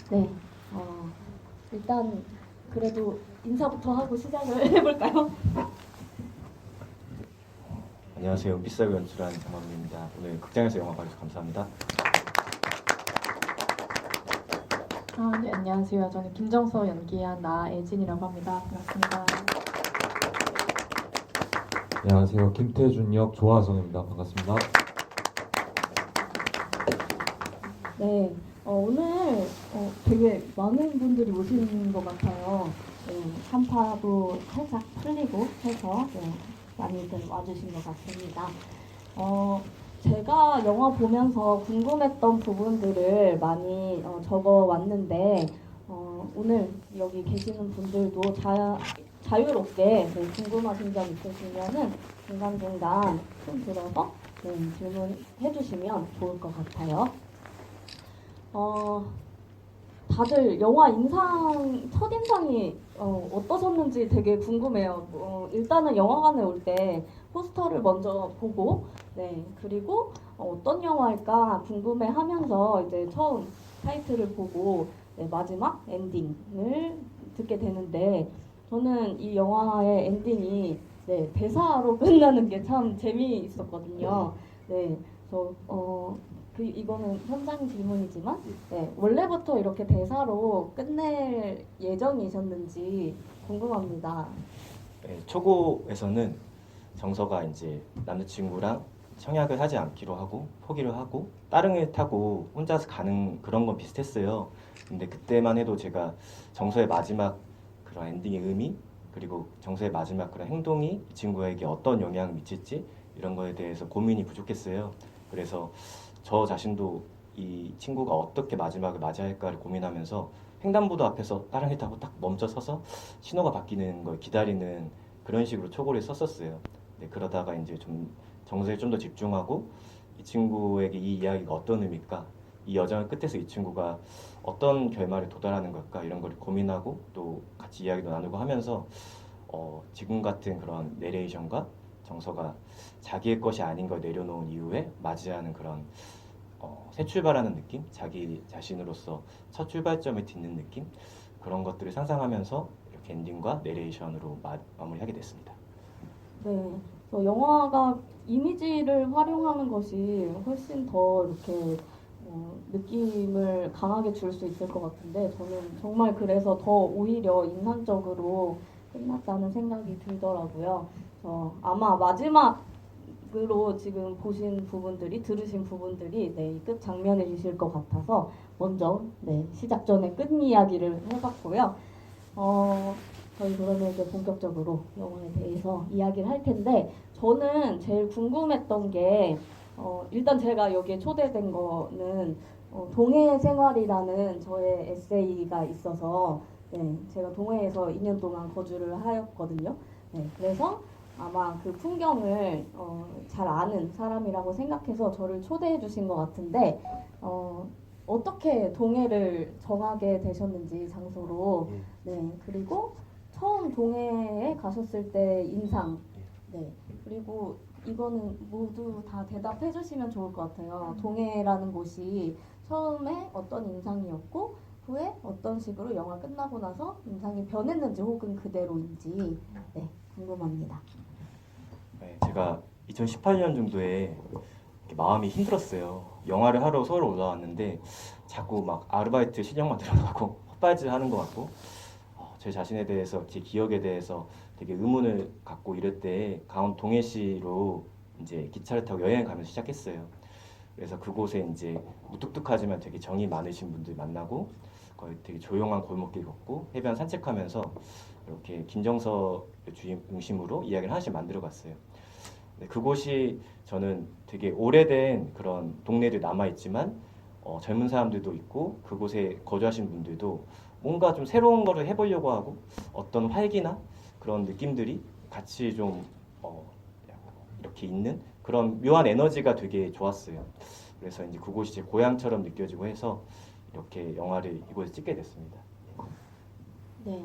네, 일단 그래도 인사부터 하고 시작을 해볼까요? 안녕하세요. 은빛사고 연출한 장범민입니다. 오늘 극장에서 영화 봐주셔서 감사합니다. 네, 안녕하세요. 저는 김정서 연기한 나애진이라고 합니다. 반갑습니다. 안녕하세요. 김태준 역 조하성입니다. 반갑습니다. 네, 오늘 되게 많은 분들이 오시는 것 같아요. 네, 한파도 살짝 풀리고 해서 네, 많이들 와주신 것 같습니다. 제가 영화 보면서 궁금했던 부분들을 많이 적어왔는데 오늘 여기 계시는 분들도 자유롭게 네, 궁금하신 점 있으시면은 중간중간 손 들어서 네, 질문해 주시면 좋을 것 같아요. 다들 영화 첫인상이 어떠셨는지 되게 궁금해요. 일단은 영화관에 올 때 포스터를 먼저 보고, 네, 그리고 어떤 영화일까 궁금해 하면서 이제 처음 타이틀을 보고, 네, 마지막 엔딩을 듣게 되는데, 저는 이 영화의 엔딩이 네, 대사로 끝나는 게 참 재미있었거든요. 네, 이거는 현장 질문이지만 네, 원래부터 이렇게 대사로 끝낼 예정이셨는지 궁금합니다. 네, 초고에서는 정서가 이제 남자친구랑 청약을 하지 않기로 하고 포기를 하고 따릉을 타고 혼자서 가는 그런 건 비슷했어요. 근데 그때만 해도 제가 정서의 마지막 그런 엔딩의 의미 그리고 정서의 마지막 그런 행동이 이 친구에게 어떤 영향을 미칠지 이런 거에 대해서 고민이 부족했어요. 그래서 저 자신도 이 친구가 어떻게 마지막을 맞이할까를 고민하면서 횡단보도 앞에서 따릉이 타고 딱 멈춰 서서 신호가 바뀌는 걸 기다리는 그런 식으로 초고를 썼었어요. 네, 그러다가 이제 좀 정서에 좀 더 집중하고 이 친구에게 이 이야기가 어떤 의미일까, 이 여정의 끝에서 이 친구가 어떤 결말에 도달하는 걸까 이런 걸 고민하고 또 같이 이야기도 나누고 하면서 지금 같은 그런 내레이션과 정서가 자기의 것이 아닌 걸 내려놓은 이후에 맞이하는 그런 새 출발하는 느낌, 자기 자신으로서 첫 출발점을 딛는 느낌 그런 것들을 상상하면서 이렇게 엔딩과 내레이션으로 마무리하게 됐습니다. 네, 영화가 이미지를 활용하는 것이 훨씬 더 이렇게 느낌을 강하게 줄 수 있을 것 같은데 저는 정말 그래서 더 오히려 인상적으로 끝났다는 생각이 들더라고요. 아마 마지막으로 지금 보신 부분들이 들으신 부분들이 네, 끝 장면이실 것 같아서 먼저 네, 시작 전에 끝 이야기를 해봤고요. 저희 그러면 이제 본격적으로 영화에 대해서 이야기를 할 텐데 저는 제일 궁금했던 게 일단 제가 여기에 초대된 거는 동해 생활이라는 저의 에세이가 있어서 네, 제가 동해에서 2년 동안 거주를 하였거든요. 네, 그래서 아마 그 풍경을 잘 아는 사람이라고 생각해서 저를 초대해 주신 것 같은데 어떻게 동해를 정하게 되셨는지 장소로 네, 그리고 처음 동해에 가셨을 때 인상 네, 그리고 이거는 모두 다 대답해 주시면 좋을 것 같아요. 동해라는 곳이 처음에 어떤 인상이었고 후에 어떤 식으로 영화 끝나고 나서 인상이 변했는지 혹은 그대로인지 네, 궁금합니다. 네, 제가 2018년 정도에 마음이 힘들었어요. 영화를 하러 서울 올라왔는데 자꾸 막 아르바이트 실력만 들어가고 헛발질 하는 것 같고 제 자신에 대해서 제 기억에 대해서 되게 의문을 갖고 이럴 때 강원 동해시로 이제 기차를 타고 여행을 가면서 시작했어요. 그래서 그곳에 이제 무뚝뚝하지만 되게 정이 많으신 분들 만나고 거의 되게 조용한 골목길 걷고 해변 산책하면서 이렇게 김정서 주인 중심으로 이야기를 하나씩 만들어 갔어요. 네, 그곳이 저는 되게 오래된 그런 동네들 남아있지만 젊은 사람들도 있고 그곳에 거주하신 분들도 뭔가 좀 새로운 거를 해보려고 하고 어떤 활기나 그런 느낌들이 같이 좀 이렇게 있는 그런 묘한 에너지가 되게 좋았어요. 그래서 이제 그곳이 제 고향처럼 느껴지고 해서 이렇게 영화를 이곳에 찍게 됐습니다. 네,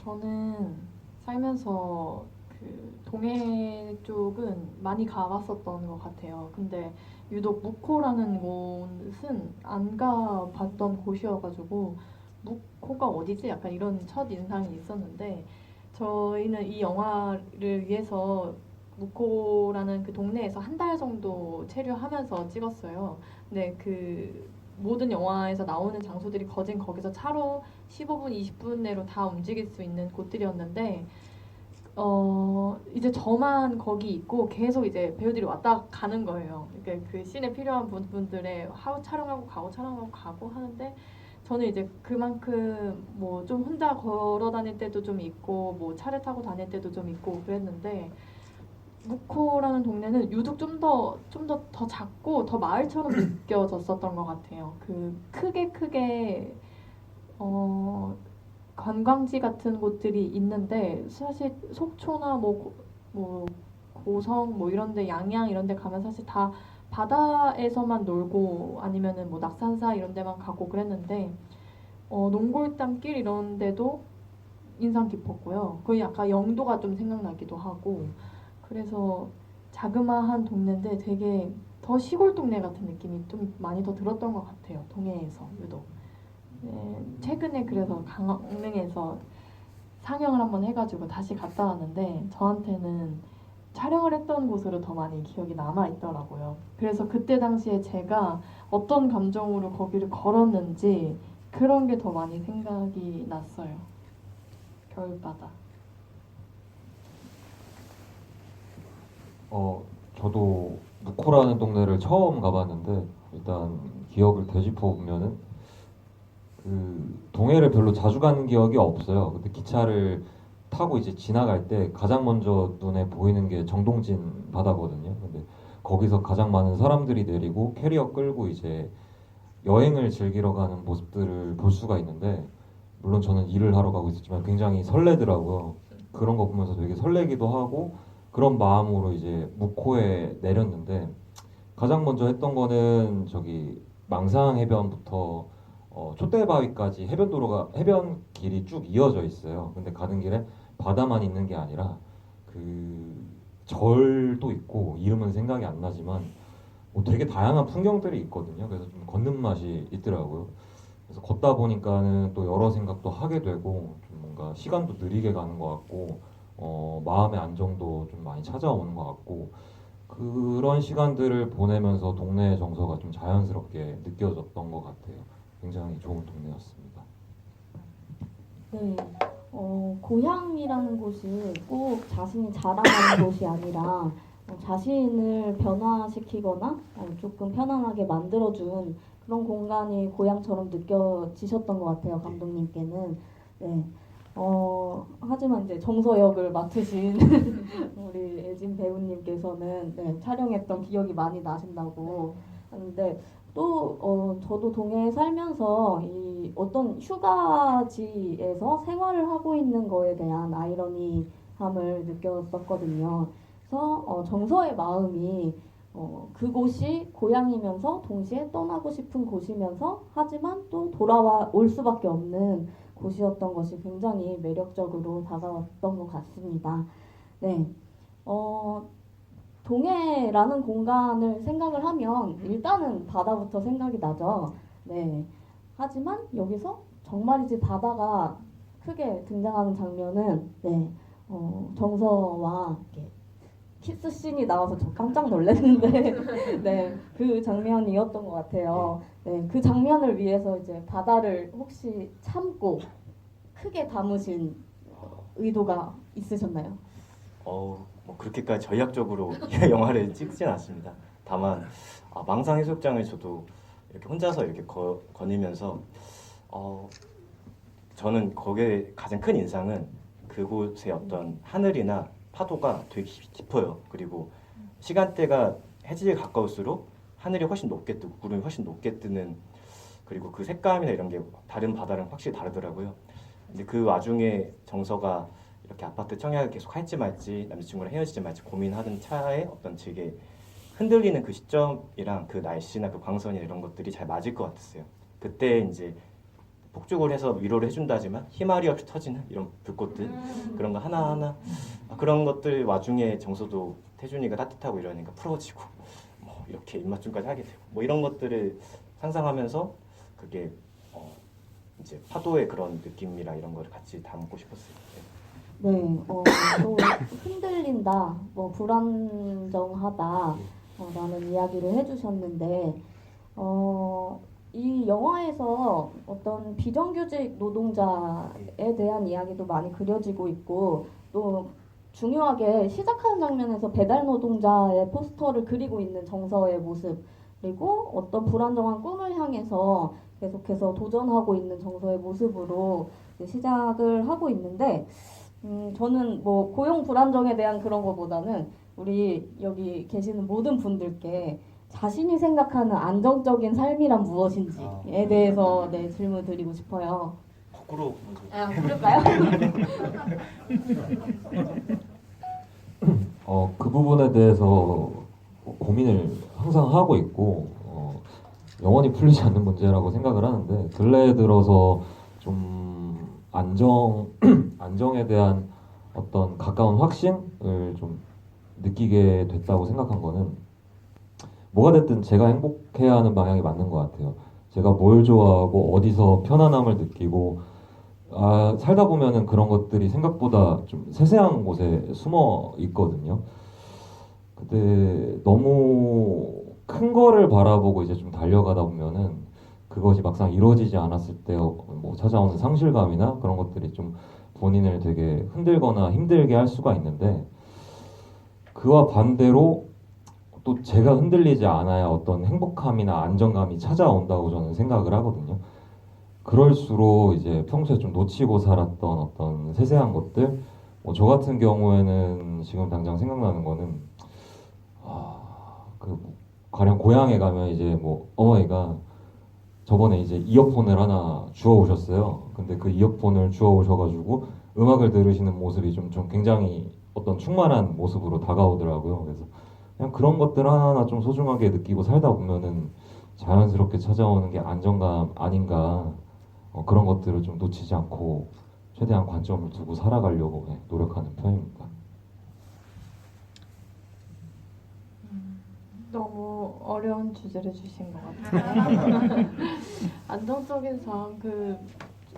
저는 살면서 그 동해 쪽은 많이 가봤었던 것 같아요. 근데 유독 묵호라는 곳은 안 가봤던 곳이어가지고 묵호가 어디지? 약간 이런 첫 인상이 있었는데 저희는 이 영화를 위해서 묵호라는 그 동네에서 한 달 정도 체류하면서 찍었어요. 근데 그 모든 영화에서 나오는 장소들이 거기서 차로 15분, 20분 내로 다 움직일 수 있는 곳들이었는데 이제 저만 거기 있고 계속 이제 배우들이 왔다 가는 거예요. 그러니까 그 씬에 필요한 부분들에 촬영하고 가고 하는데 저는 이제 그만큼 뭐 좀 혼자 걸어 다닐 때도 좀 있고 뭐 차를 타고 다닐 때도 좀 있고 그랬는데 묵호라는 동네는 유독 좀 더 작고 더 마을처럼 느껴졌었던 것 같아요. 그 크게 관광지 같은 곳들이 있는데 사실 속초나 뭐 고성 뭐 이런데 양양 이런데 가면 사실 다 바다에서만 놀고 아니면은 뭐 낙산사 이런 데만 가고 그랬는데 농골담길 이런 데도 인상 깊었고요. 거의 약간 영도가 좀 생각나기도 하고 그래서 자그마한 동네인데 되게 더 시골 동네 같은 느낌이 좀 많이 더 들었던 것 같아요. 동해에서 유독. 네, 최근에 그래서 강릉에서 상영을 한번 해가지고 다시 갔다 왔는데 저한테는 촬영을 했던 곳으로 더 많이 기억이 남아 있더라고요. 그래서 그때 당시에 제가 어떤 감정으로 거기를 걸었는지 그런 게 더 많이 생각이 났어요. 겨울바다. 저도 묵호라는 동네를 처음 가봤는데 일단 기억을 되짚어 보면은 그 동해를 별로 자주 가는 기억이 없어요. 근데 기차를 타고 이제 지나갈 때 가장 먼저 눈에 보이는 게 정동진 바다거든요. 근데 거기서 가장 많은 사람들이 내리고 캐리어 끌고 이제 여행을 즐기러 가는 모습들을 볼 수가 있는데 물론 저는 일을 하러 가고 있었지만 굉장히 설레더라고요. 그런 거 보면서 되게 설레기도 하고 그런 마음으로 이제 묵호에 내렸는데 가장 먼저 했던 거는 저기 망상 해변부터 촛대바위까지 해변길이 쭉 이어져 있어요. 근데 가는 길에 바다만 있는 게 아니라 그 절도 있고 이름은 생각이 안 나지만 뭐 되게 다양한 풍경들이 있거든요. 그래서 좀 걷는 맛이 있더라고요. 그래서 걷다 보니까는 또 여러 생각도 하게 되고 좀 뭔가 시간도 느리게 가는 것 같고 마음의 안정도 좀 많이 찾아오는 것 같고 그런 시간들을 보내면서 동네의 정서가 좀 자연스럽게 느껴졌던 것 같아요. 굉장히 좋은 동네였습니다. 네, 고향이라는 곳이 꼭 자신이 자라나는 곳이 아니라 자신을 변화시키거나 조금 편안하게 만들어준 그런 공간이 고향처럼 느껴지셨던 것 같아요, 감독님께는. 네. 하지만 이제 정서 역을 맡으신 우리 애진 배우님께서는 네, 촬영했던 기억이 많이 나신다고 하는데 또 저도 동해에 살면서 이 어떤 휴가지에서 생활을 하고 있는 거에 대한 아이러니함을 느꼈었거든요. 그래서 정서의 마음이 그곳이 고향이면서 동시에 떠나고 싶은 곳이면서 하지만 또 돌아와 올 수밖에 없는 곳이었던 것이 굉장히 매력적으로 다가왔던 것 같습니다. 네, 동해라는 공간을 생각을 하면 일단은 바다부터 생각이 나죠. 네. 하지만 여기서 정말이지 바다가 크게 등장하는 장면은 네, 정서와 이렇게 키스 씬이 나와서 저 깜짝 놀랐는데 네, 그 장면이었던 것 같아요. 네, 그 장면을 위해서 이제 바다를 혹시 참고 크게 담으신 의도가 있으셨나요? 뭐 그렇게까지 전략적으로 영화를 찍진 않습니다. 다만 망상 해수욕장을 저도 이렇게 혼자서 이렇게 거니면서 저는 거기에 가장 큰 인상은 그곳의 어떤 하늘이나 파도가 되게 깊어요. 그리고 시간대가 해질에 가까울수록 하늘이 훨씬 높게 뜨고 구름이 훨씬 높게 뜨는 그리고 그 색감이나 이런 게 다른 바다랑 확실히 다르더라고요. 근데 그 와중에 정서가 이렇게 아파트 청약을 계속 할지 말지 남자친구랑 헤어지지 말지 고민하던 차에 어떤 되게 흔들리는 그 시점이랑 그 날씨나 그 광선이나 이런 것들이 잘 맞을 것 같았어요. 그때 이제 폭죽을 해서 위로를 해준다지만 희말이 없이 터지는 이런 불꽃들 그런 거 하나하나 그런 것들 와중에 정서도 태준이가 따뜻하고 이러니까 풀어지고 뭐 이렇게 입맞춤까지 하게 되고 뭐 이런 것들을 상상하면서 그게 이제 파도의 그런 느낌이랑 이런 거를 같이 담고 싶었어요. 네, 또 흔들린다, 뭐 불안정하다, 라는 이야기를 해주셨는데, 이 영화에서 어떤 비정규직 노동자에 대한 이야기도 많이 그려지고 있고, 또 중요하게 시작하는 장면에서 배달 노동자의 포스터를 그리고 있는 정서의 모습, 그리고 어떤 불안정한 꿈을 향해서 계속해서 도전하고 있는 정서의 모습으로 이제 시작을 하고 있는데, 저는 뭐 고용 불안정에 대한 그런 것보다는 우리 여기 계시는 모든 분들께 자신이 생각하는 안정적인 삶이란 무엇인지에 대해서 네, 질문 드리고 싶어요. 거꾸로 그럴까요? 그 부분에 대해서 고민을 항상 하고 있고 영원히 풀리지 않는 문제라고 생각을 하는데 근래에 들어서 좀 안정에 대한 어떤 가까운 확신을 좀 느끼게 됐다고 생각한 거는 뭐가 됐든 제가 행복해야 하는 방향이 맞는 것 같아요. 제가 뭘 좋아하고 어디서 편안함을 느끼고 살다 보면은 그런 것들이 생각보다 좀 세세한 곳에 숨어 있거든요. 근데 너무 큰 거를 바라보고 이제 좀 달려가다 보면은 그것이 막상 이루어지지 않았을 때 뭐 찾아오는 상실감이나 그런 것들이 좀 본인을 되게 흔들거나 힘들게 할 수가 있는데 그와 반대로 또 제가 흔들리지 않아야 어떤 행복함이나 안정감이 찾아온다고 저는 생각을 하거든요. 그럴수록 이제 평소에 좀 놓치고 살았던 어떤 세세한 것들, 저 같은 경우에는 지금 당장 생각나는 거는 가령 고향에 가면 이제 뭐 어머니가 저번에 이제 이어폰을 하나 주워 오셨어요. 근데 그 이어폰을 주워 오셔가지고 음악을 들으시는 모습이 좀 굉장히 어떤 충만한 모습으로 다가오더라고요. 그래서 그냥 그런 것들 하나하나 좀 소중하게 느끼고 살다 보면은 자연스럽게 찾아오는 게 안정감 아닌가. 그런 것들을 좀 놓치지 않고 최대한 관점을 두고 살아가려고 노력하는 편입니다. 너무 어려운 주제를 주신 것 같아요. 안정적인 삶,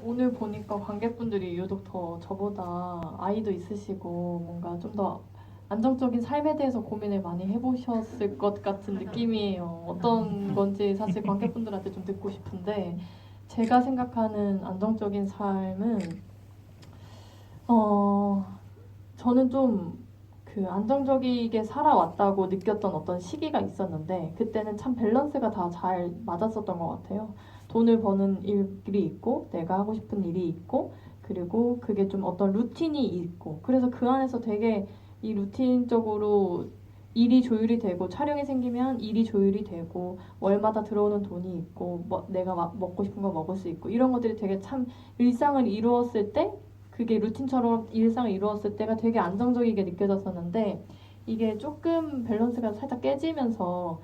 오늘 보니까 관객분들이 유독 더 저보다 아이도 있으시고 뭔가 좀 더 안정적인 삶에 대해서 고민을 많이 해보셨을 것 같은 느낌이에요. 어떤 건지 사실 관객분들한테 좀 듣고 싶은데 제가 생각하는 안정적인 삶은 저는 좀 안정적이게 살아왔다고 느꼈던 어떤 시기가 있었는데 그때는 참 밸런스가 다 잘 맞았었던 것 같아요. 돈을 버는 일이 있고 내가 하고 싶은 일이 있고 그리고 그게 좀 어떤 루틴이 있고 그래서 그 안에서 되게 이 루틴적으로 일이 조율이 되고 촬영이 생기면 일이 조율이 되고 월마다 들어오는 돈이 있고 내가 먹고 싶은 거 먹을 수 있고 이런 것들이 되게 참 일상을 이루었을 때 그게 루틴처럼 일상을 이루었을 때가 되게 안정적이게 느껴졌었는데 이게 조금 밸런스가 살짝 깨지면서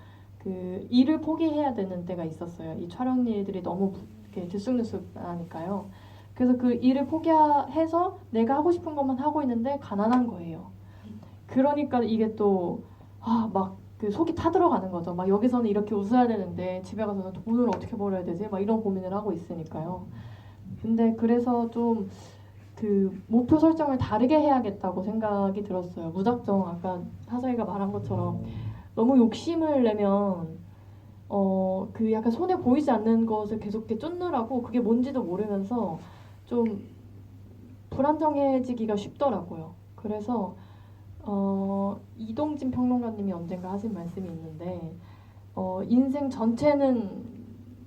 일을 포기해야 되는 때가 있었어요. 이 촬영 일들이 너무 이렇게 들쑥날쑥하니까요. 그래서 그 일을 포기해서 내가 하고 싶은 것만 하고 있는데 가난한 거예요. 그러니까 이게 또 속이 타들어가는 거죠. 막 여기서는 이렇게 웃어야 되는데 집에 가서는 돈을 어떻게 벌어야 되지? 막 이런 고민을 하고 있으니까요. 근데 그래서 좀 목표 설정을 다르게 해야겠다고 생각이 들었어요. 무작정 아까 하성이가 말한 것처럼 너무 욕심을 내면 약간 손에 보이지 않는 것을 계속 이렇게 쫓느라고 그게 뭔지도 모르면서 좀 불안정해지기가 쉽더라고요. 그래서 이동진 평론가님이 언젠가 하신 말씀이 있는데 인생 전체는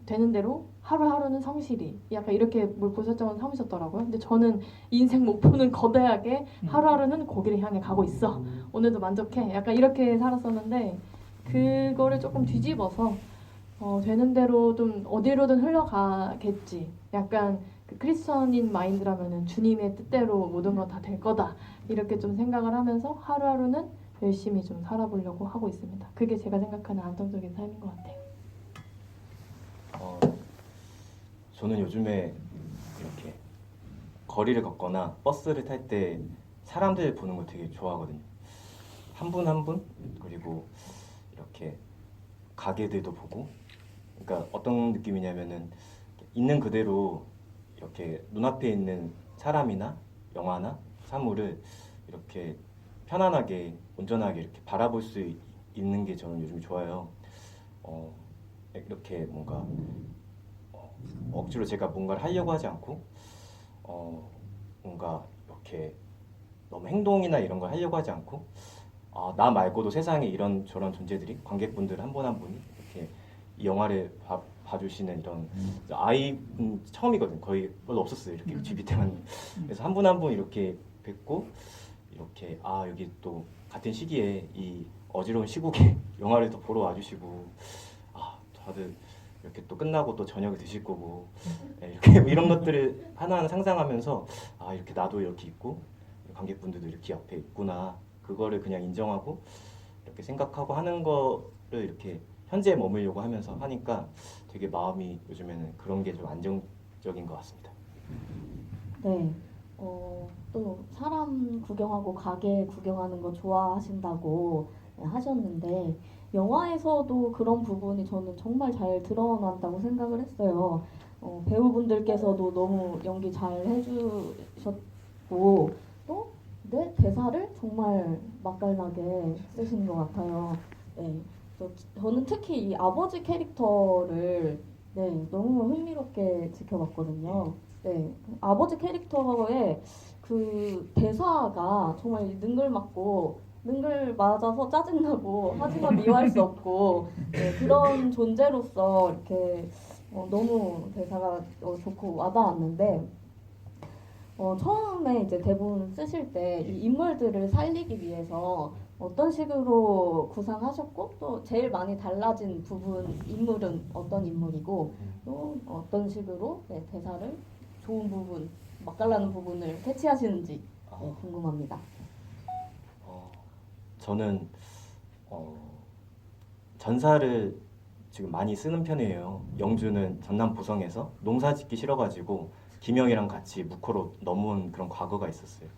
되는 대로 하루하루는 성실히 약간 이렇게 목표 설정을 삼으셨더라고요. 근데 저는 인생 목표는 거대하게 하루하루는 거기를 향해 가고 있어. 오늘도 만족해. 약간 이렇게 살았었는데 그거를 조금 뒤집어서 되는 대로 좀 어디로든 흘러가겠지. 약간 크리스천인 마인드라면은 주님의 뜻대로 모든 건 다 될 거다. 이렇게 좀 생각을 하면서 하루하루는 열심히 좀 살아보려고 하고 있습니다. 그게 제가 생각하는 안정적인 삶인 것 같아요. 저는 요즘에 거리를 걷거나 버스를 탈 때 사람들 보는 걸 되게 좋아하거든요. 한 분 한 분, 그리고 이렇게 가게들도 보고. 그러니까 어떤 느낌이냐면은 있는 그대로 이렇게 눈앞에 있는 사람이나 영화나 사물을 이렇게 편안하게 온전하게 이렇게 바라볼 수 있는 게 저는 요즘 좋아요. 이렇게 뭔가 억지로 제가 뭔가를 하려고 하지 않고 뭔가 이렇게 너무 행동이나 이런 걸 하려고 하지 않고 나 말고도 세상에 이런 저런 존재들이 관객분들 한 분 한 분이 이렇게 이 영화를 봐주시는 이런 아이 처음이거든. 거의 별로 없었어요. 이렇게 GV 때만. 그래서 한 분 한 분 이렇게 뵙고 이렇게 여기 또 같은 시기에 이 어지러운 시국에 영화를 또 보러 와주시고 다들 이렇게 또 끝나고 또 저녁을 드실 거고 이렇게 이런 것들을 하나하나 상상하면서 이렇게 나도 이렇게 있고 관객분들도 이렇게 옆에 있구나 그거를 그냥 인정하고 이렇게 생각하고 하는 거를 이렇게 현재에 머물려고 하면서 하니까 되게 마음이 요즘에는 그런 게 좀 안정적인 것 같습니다. 네. 또 사람 구경하고 가게 구경하는 거 좋아하신다고 하셨는데 영화에서도 그런 부분이 저는 정말 잘 드러난다고 생각을 했어요. 배우분들께서도 너무 연기 잘 해주셨고 또 내 대사를 정말 맛깔나게 쓰시는 것 같아요. 네. 저는 특히 이 아버지 캐릭터를 너무 흥미롭게 지켜봤거든요. 네, 아버지 캐릭터의 그 대사가 정말 능글 맞아서 짜증나고 하지만 미워할 수 없고 그런 존재로서 이렇게 너무 대사가 좋고 와닿았는데 처음에 이제 대본 쓰실 때 이 인물들을 살리기 위해서 어떤 식으로 구상하셨고 또 제일 많이 달라진 인물은 어떤 인물이고 또 어떤 식으로 대사를 좋은 부분, 맛깔나는 부분을 캐치하시는지 궁금합니다. 저는 전사를 지금 많이 쓰는 편이에요. 영주는 전남 보성에서 농사 짓기 싫어가지고 김영이랑 같이 묵호로 넘어온 그런 과거가 있었어요.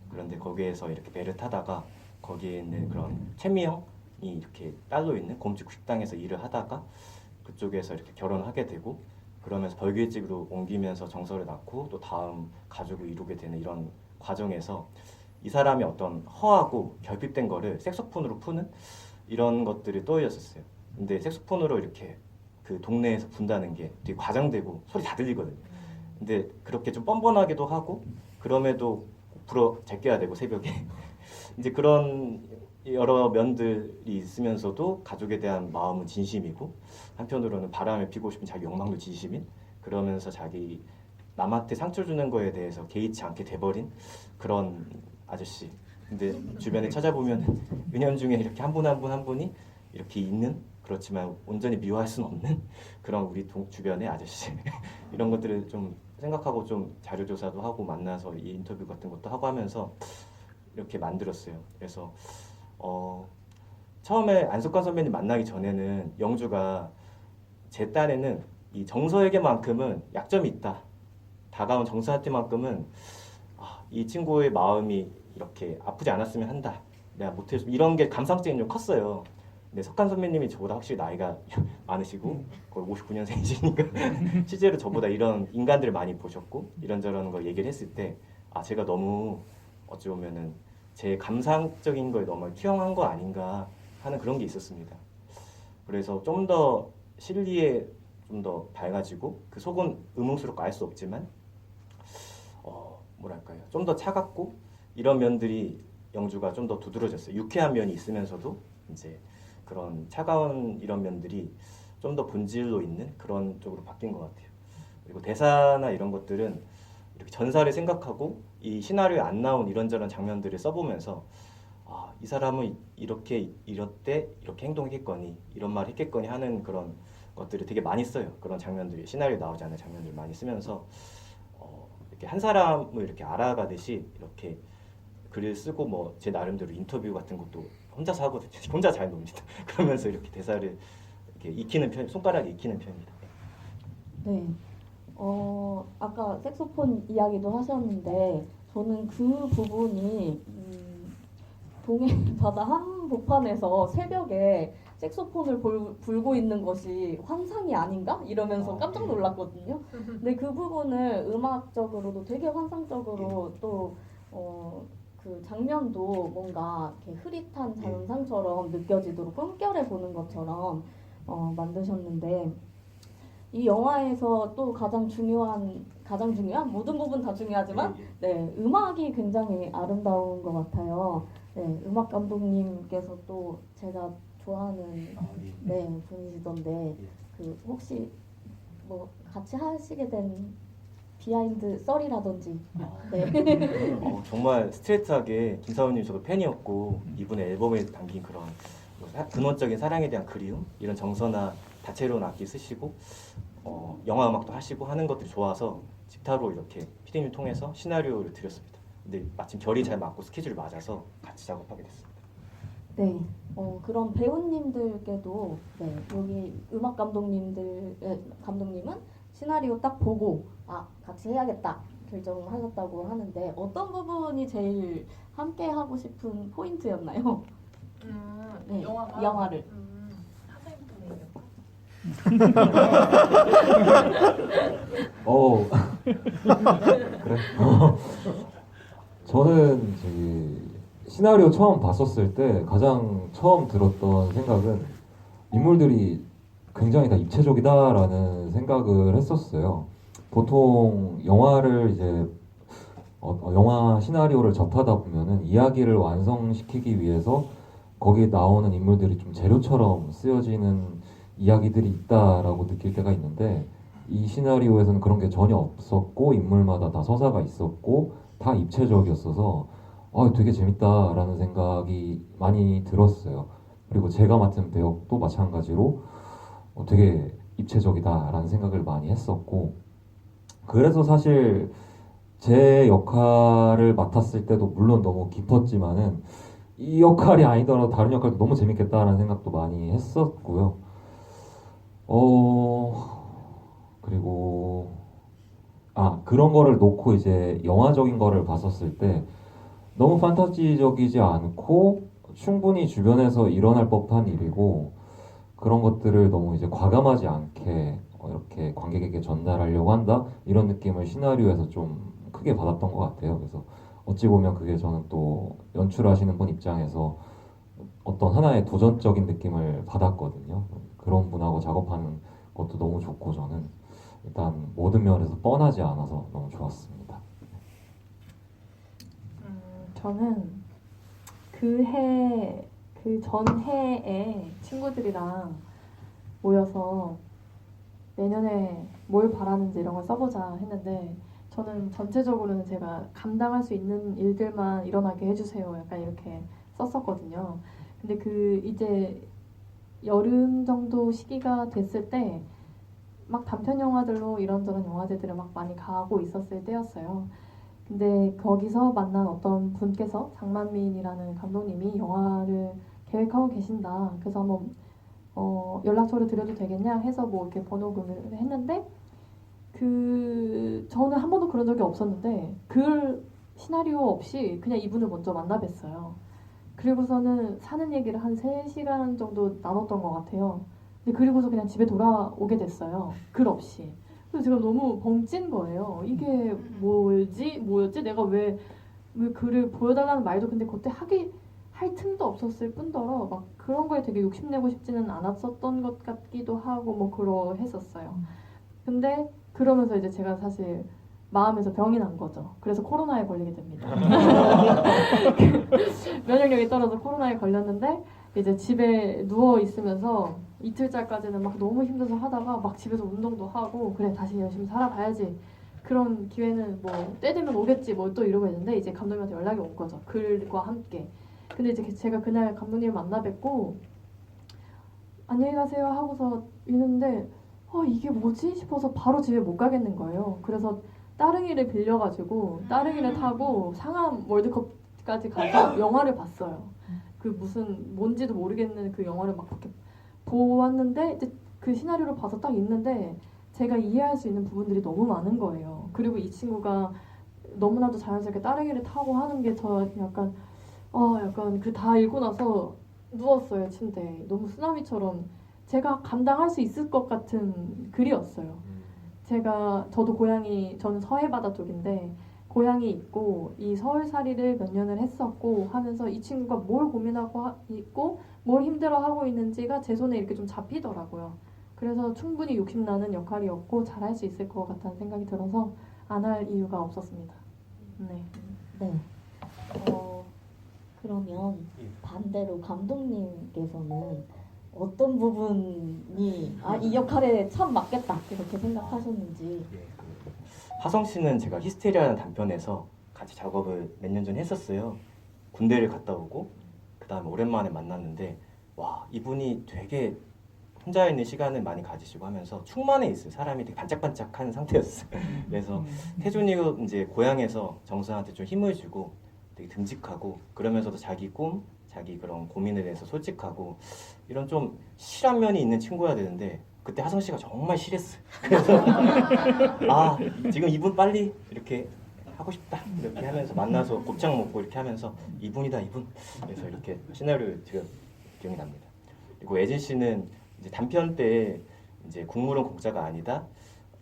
그런데 거기에서 이렇게 배를 타다가 거기에 있는 그런 최미영이 이렇게 딸로 있는 곰집 식당에서 일을 하다가 그쪽에서 이렇게 결혼을 하게 되고 그러면서 벌길집으로 옮기면서 정서를 낳고 또 다음 가족을 이루게 되는 이런 과정에서 이 사람이 어떤 허하고 결핍된 거를 색소폰으로 푸는 이런 것들이 떠올렸었어요. 근데 색소폰으로 이렇게 그 동네에서 분다는 게 되게 과장되고 소리 다 들리거든요. 근데 그렇게 좀 뻔뻔하기도 하고 그럼에도 불어 제껴야 되고 새벽에 이제 그런 여러 면들이 있으면서도 가족에 대한 마음은 진심이고 한편으로는 바람을 피고 싶은 자기 욕망도 진심인 그러면서 자기 남한테 상처 주는 거에 대해서 개의치 않게 돼버린 그런 아저씨. 근데 주변에 찾아보면 은연중에 이렇게 한 분 한 분 한 분이 이렇게 있는 그렇지만 온전히 미워할 수는 없는 그런 우리 주변의 아저씨 이런 것들을 좀 생각하고 좀 자료조사도 하고 만나서 이 인터뷰 같은 것도 하고 하면서 이렇게 만들었어요. 그래서 처음에 안석관 선배님 만나기 전에는 영주가 제 딴에는 이 정서에게만큼은 약점이 있다. 다가온 정서한테만큼은 이 친구의 마음이 이렇게 아프지 않았으면 한다. 내가 못해서 이런 게 감상성이 좀 컸어요. 근데 석관 선배님이 저보다 확실히 나이가 많으시고 거의 59년생이시니까 실제로 저보다 이런 인간들을 많이 보셨고 이런저런 걸 얘기를 했을 때 제가 너무 어찌 보면은 제 감상적인 거에 너무 투영한 거 아닌가 하는 그런 게 있었습니다. 그래서 좀 더 실리에 좀 더 밝아지고 그 속은 의문스럽고 알 수 없지만 뭐랄까요, 좀 더 차갑고 이런 면들이 영주가 좀 더 두드러졌어요. 유쾌한 면이 있으면서도 이제 그런 차가운 이런 면들이 좀 더 본질로 있는 그런 쪽으로 바뀐 것 같아요. 그리고 대사나 이런 것들은 이렇게 전사를 생각하고 이 시나리오에 안 나온 이런저런 장면들을 써보면서 이 사람은 이럴 때 이렇게 행동했겠거니 이런 말 했겠거니 하는 그런 것들을 되게 많이 써요. 그런 장면들이 시나리오에 나오지 않은 장면들을 많이 쓰면서 이렇게 한 사람을 이렇게 알아가듯이 이렇게 글을 쓰고 뭐 제 나름대로 인터뷰 같은 것도 혼자서 하거든요. 혼자 잘 놉니다. 그러면서 이렇게 대사를 이렇게 손가락에 익히는 편입니다. 네. 아까 색소폰 이야기도 하셨는데 저는 그 부분이 동해 바다 한복판에서 새벽에 색소폰을 불고 있는 것이 환상이 아닌가? 이러면서 깜짝 놀랐거든요. 근데 그 부분을 음악적으로도 되게 환상적으로 또 그 장면도 뭔가 이렇게 흐릿한 잔상처럼 느껴지도록 꿈결에 보는 것처럼 만드셨는데 이 영화에서 또 가장 중요한 모든 부분 다 중요하지만 네 음악이 굉장히 아름다운 것 같아요. 네 음악 감독님께서 또 제가 좋아하는 네 분이시던데 그 혹시 뭐 같이 하시게 된 비하인드 썰이라든지 네. 정말 스트레이트하게 김사원님 저도 팬이었고 이분의 앨범에 담긴 그런 근원적인 사랑에 대한 그리움 이런 정서나 다채로운 악기 쓰시고 영화 음악도 하시고 하는 것들이 좋아서 집타로 이렇게 피디님 통해서 시나리오를 드렸습니다. 근데 마침 결이 잘 맞고 스케줄이 맞아서 같이 작업하게 됐습니다. 네. 그럼 배우님들께도 네, 여기 음악 감독님은 시나리오 딱 보고 같이 해야겠다 결정하셨다고 하는데 어떤 부분이 제일 함께 하고 싶은 포인트였나요? 네, 영화를. 그래? 저는 시나리오 처음 봤었을 때 가장 처음 들었던 생각은 인물들이 굉장히 다 입체적이다라는 생각을 했었어요. 보통 영화를 이제 영화 시나리오를 접하다 보면은 이야기를 완성시키기 위해서 거기에 나오는 인물들이 좀 재료처럼 쓰여지는 이야기들이 있다라고 느낄 때가 있는데 이 시나리오에서는 그런 게 전혀 없었고 인물마다 다 서사가 있었고 다 입체적이었어서 되게 재밌다라는 생각이 많이 들었어요. 그리고 제가 맡은 배역도 마찬가지로 되게 입체적이다라는 생각을 많이 했었고 그래서 사실 제 역할을 맡았을 때도 물론 너무 깊었지만은 이 역할이 아니더라도 다른 역할도 너무 재밌겠다라는 생각도 많이 했었고요. 그리고 그런 거를 놓고 이제 영화적인 거를 봤었을 때 너무 판타지적이지 않고 충분히 주변에서 일어날 법한 일이고 그런 것들을 너무 이제 과감하지 않게 이렇게 관객에게 전달하려고 한다 이런 느낌을 시나리오에서 좀 크게 받았던 것 같아요. 그래서 어찌 보면 그게 저는 또 연출하시는 분 입장에서 어떤 하나의 도전적인 느낌을 받았거든요. 그런 분하고 작업하는 것도 너무 좋고 저는 일단 모든 면에서 뻔하지 않아서 너무 좋았습니다. 저는 그 전해에 친구들이랑 모여서 내년에 뭘 바라는지 이런 걸 써보자 했는데 저는 전체적으로는 제가 감당할 수 있는 일들만 일어나게 해주세요. 약간 이렇게 썼었거든요. 근데 이제 여름 정도 시기가 됐을 때 막 단편 영화들로 이런저런 영화제들을 막 많이 가고 있었을 때였어요. 근데 거기서 만난 어떤 분께서 장만민이라는 감독님이 영화를 계획하고 계신다. 그래서 한번 연락처를 드려도 되겠냐 해서 뭐 이렇게 번호금을 했는데 저는 한 번도 그런 적이 없었는데 그 시나리오 없이 그냥 이분을 먼저 만나 뵀어요. 그리고서는 사는 얘기를 한 3시간 정도 나눴던 것 같아요. 근데 그리고서 그냥 집에 돌아오게 됐어요. 글 없이. 그래서 제가 너무 벙찐 거예요. 이게 뭐였지? 내가 왜 글을 보여달라는 말도 근데 그때 할 틈도 없었을 뿐더러 막 그런 거에 되게 욕심내고 싶지는 않았었던 것 같기도 하고 뭐 그러했었어요. 근데 그러면서 이제 제가 사실 마음에서 병이 난 거죠. 그래서 코로나에 걸리게 됩니다. 면역력이 떨어져 코로나에 걸렸는데 이제 집에 누워 있으면서 이틀째까지는 막 너무 힘들어서 하다가 막 집에서 운동도 하고 그래 다시 열심히 살아봐야지. 그런 기회는 뭐 때 되면 오겠지 뭐 또 이러고 있는데 이제 감독님한테 연락이 온 거죠. 글과 함께. 근데 이제 제가 그날 감독님을 만나 뵙고 안녕히 가세요 하고서 있는데 이게 뭐지 싶어서 바로 집에 못 가겠는 거예요. 그래서 따릉이를 빌려가지고 따릉이를 타고 상암 월드컵까지 가서 영화를 봤어요. 그 무슨 뭔지도 모르겠는 그 영화를 막 그렇게 보았는데 이제 그 시나리오를 봐서 딱 있는데 제가 이해할 수 있는 부분들이 너무 많은 거예요. 그리고 이 친구가 너무나도 자연스럽게 따릉이를 타고 하는 게 저 약간 그 다 읽고 나서 누웠어요, 침대에. 너무 쓰나미처럼 제가 감당할 수 있을 것 같은 글이었어요. 저는 서해바다 쪽인데 고향이 있고 이 서울살이를 몇 년을 했었고 하면서 이 친구가 뭘 고민하고 있고 뭘 힘들어하고 있는지가 제 손에 이렇게 좀 잡히더라고요. 그래서 충분히 욕심나는 역할이었고 잘할 수 있을 것 같다는 생각이 들어서 안 할 이유가 없었습니다. 네. 네. 그러면 반대로 감독님께서는 어떤 부분이 이 역할에 참 맞겠다 이렇게 생각하셨는지. 하성 씨는 제가 히스테리아라는 단편에서 같이 작업을 몇 년 전에 했었어요. 군대를 갔다 오고 그 다음에 오랜만에 만났는데 와, 이분이 되게 혼자 있는 시간을 많이 가지시고 하면서 충만해 있어요. 사람이 되게 반짝반짝한 상태였어요. 그래서 태준이가 이제 고향에서 정수한테 좀 힘을 주고 되게 듬직하고 그러면서도 자기 꿈, 자기 그런 고민에 대해서 솔직하고 이런 좀 실한 면이 있는 친구여야 되는데 그때 하성 씨가 정말 실했어요. 그래서 지금 이분 빨리 이렇게 하고 싶다 이렇게 하면서 만나서 곱창 먹고 이렇게 하면서 이분이다 이분. 그래서 이렇게 시나리오를 기억이 납니다. 그리고 애진 씨는 이제 단편 때 이제 국물은 공짜가 아니다.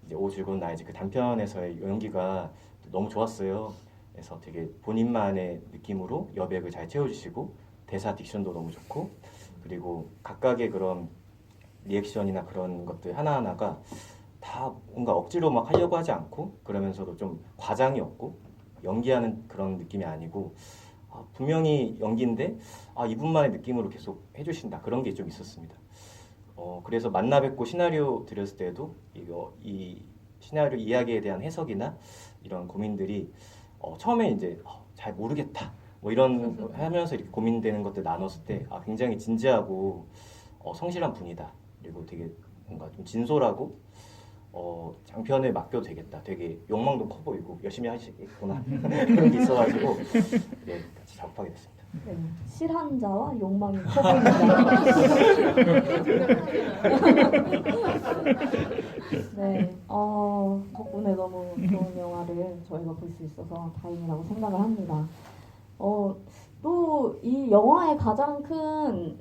이제 오 즐거운 나 이제 그 단편에서의 연기가 너무 좋았어요. 그래서 되게 본인만의 느낌으로 여백을 잘 채워주시고 대사 딕션도 너무 좋고 그리고 각각의 그런 리액션이나 그런 것들 하나하나가 다 뭔가 억지로 막 하려고 하지 않고 그러면서도 좀 과장이 없고 연기하는 그런 느낌이 아니고 분명히 연기인데 이분만의 느낌으로 계속 해주신다 그런 게 좀 있었습니다. 그래서 만나 뵙고 시나리오 드렸을 때도 이 시나리오 이야기에 대한 해석이나 이런 고민들이 처음에 이제 잘 모르겠다 뭐 이런 하면서 이렇게 고민되는 것들 나눴을 때 굉장히 진지하고 성실한 분이다. 그리고 되게 뭔가 좀 진솔하고 장편을 맡겨도 되겠다. 되게 욕망도 커 보이고 열심히 하시겠구나 그런 게 있어가지고 네, 같이 작업하게 됐습니다. 네, 실한 자와 욕망이 커 보이는 네, 덕분에 너무 좋은 영화를 저희가 볼 수 있어서 다행이라고 생각을 합니다. 또 이 영화의 가장 큰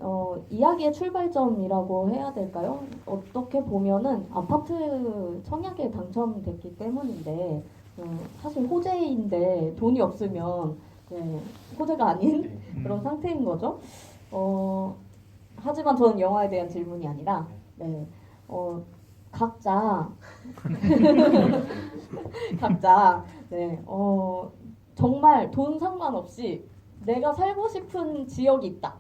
이야기의 출발점이라고 해야 될까요? 어떻게 보면은 아파트 청약에 당첨됐기 때문인데 사실 호재인데 돈이 없으면 호재가 아닌 그런 상태인 거죠. 하지만 저는 영화에 대한 질문이 아니라 각자 정말 돈 상관없이 내가 살고 싶은 지역이 있다.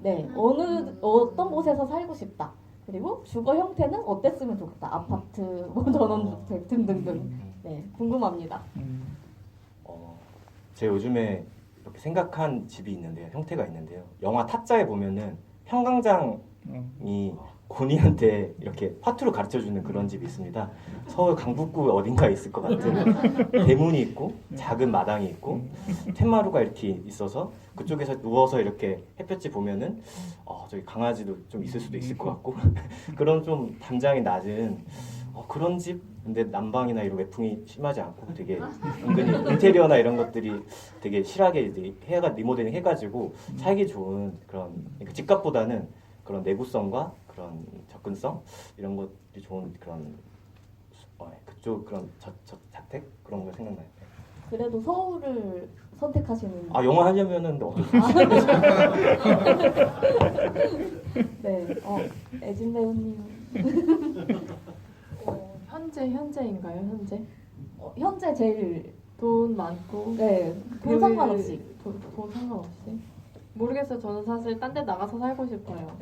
네, 어떤 곳에서 살고 싶다. 그리고 주거 형태는 어땠으면 좋겠다. 아파트, 전원주택 등등등. 네, 궁금합니다. 제가 요즘에 이렇게 생각한 집이 있는데요. 형태가 있는데요. 영화 타짜에 보면은 형광장이 곤이한테 이렇게 화투를 가르쳐주는 그런 집이 있습니다. 서울 강북구 어딘가에 있을 것 같은 대문이 있고 작은 마당이 있고 툇마루가 이렇게 있어서 그쪽에서 누워서 이렇게 햇볕이 보면은 저기 강아지도 좀 있을 수도 있을 것 같고 그런 좀 담장이 낮은 그런 집. 근데 난방이나 이런 외풍이 심하지 않고 되게 은근히 인테리어나 이런 것들이 되게 실하게 이제 리모델링 해가지고 살기 좋은 그런 그러니까 집값보다는 그런 내구성과 그런 접근성 이런 것들이 좋은 그런 그쪽 그런 자택 그런 거 생각나요. 그래도 서울을 선택하시는. 영화 하려면은 어쩔 수 없어요. 네, 애진 배우님. 현재인가요? 현재 제일 돈 많고 돈 상관없이. 돈 상관없이? 모르겠어요. 저는 사실 딴 데 나가서 살고 싶어요.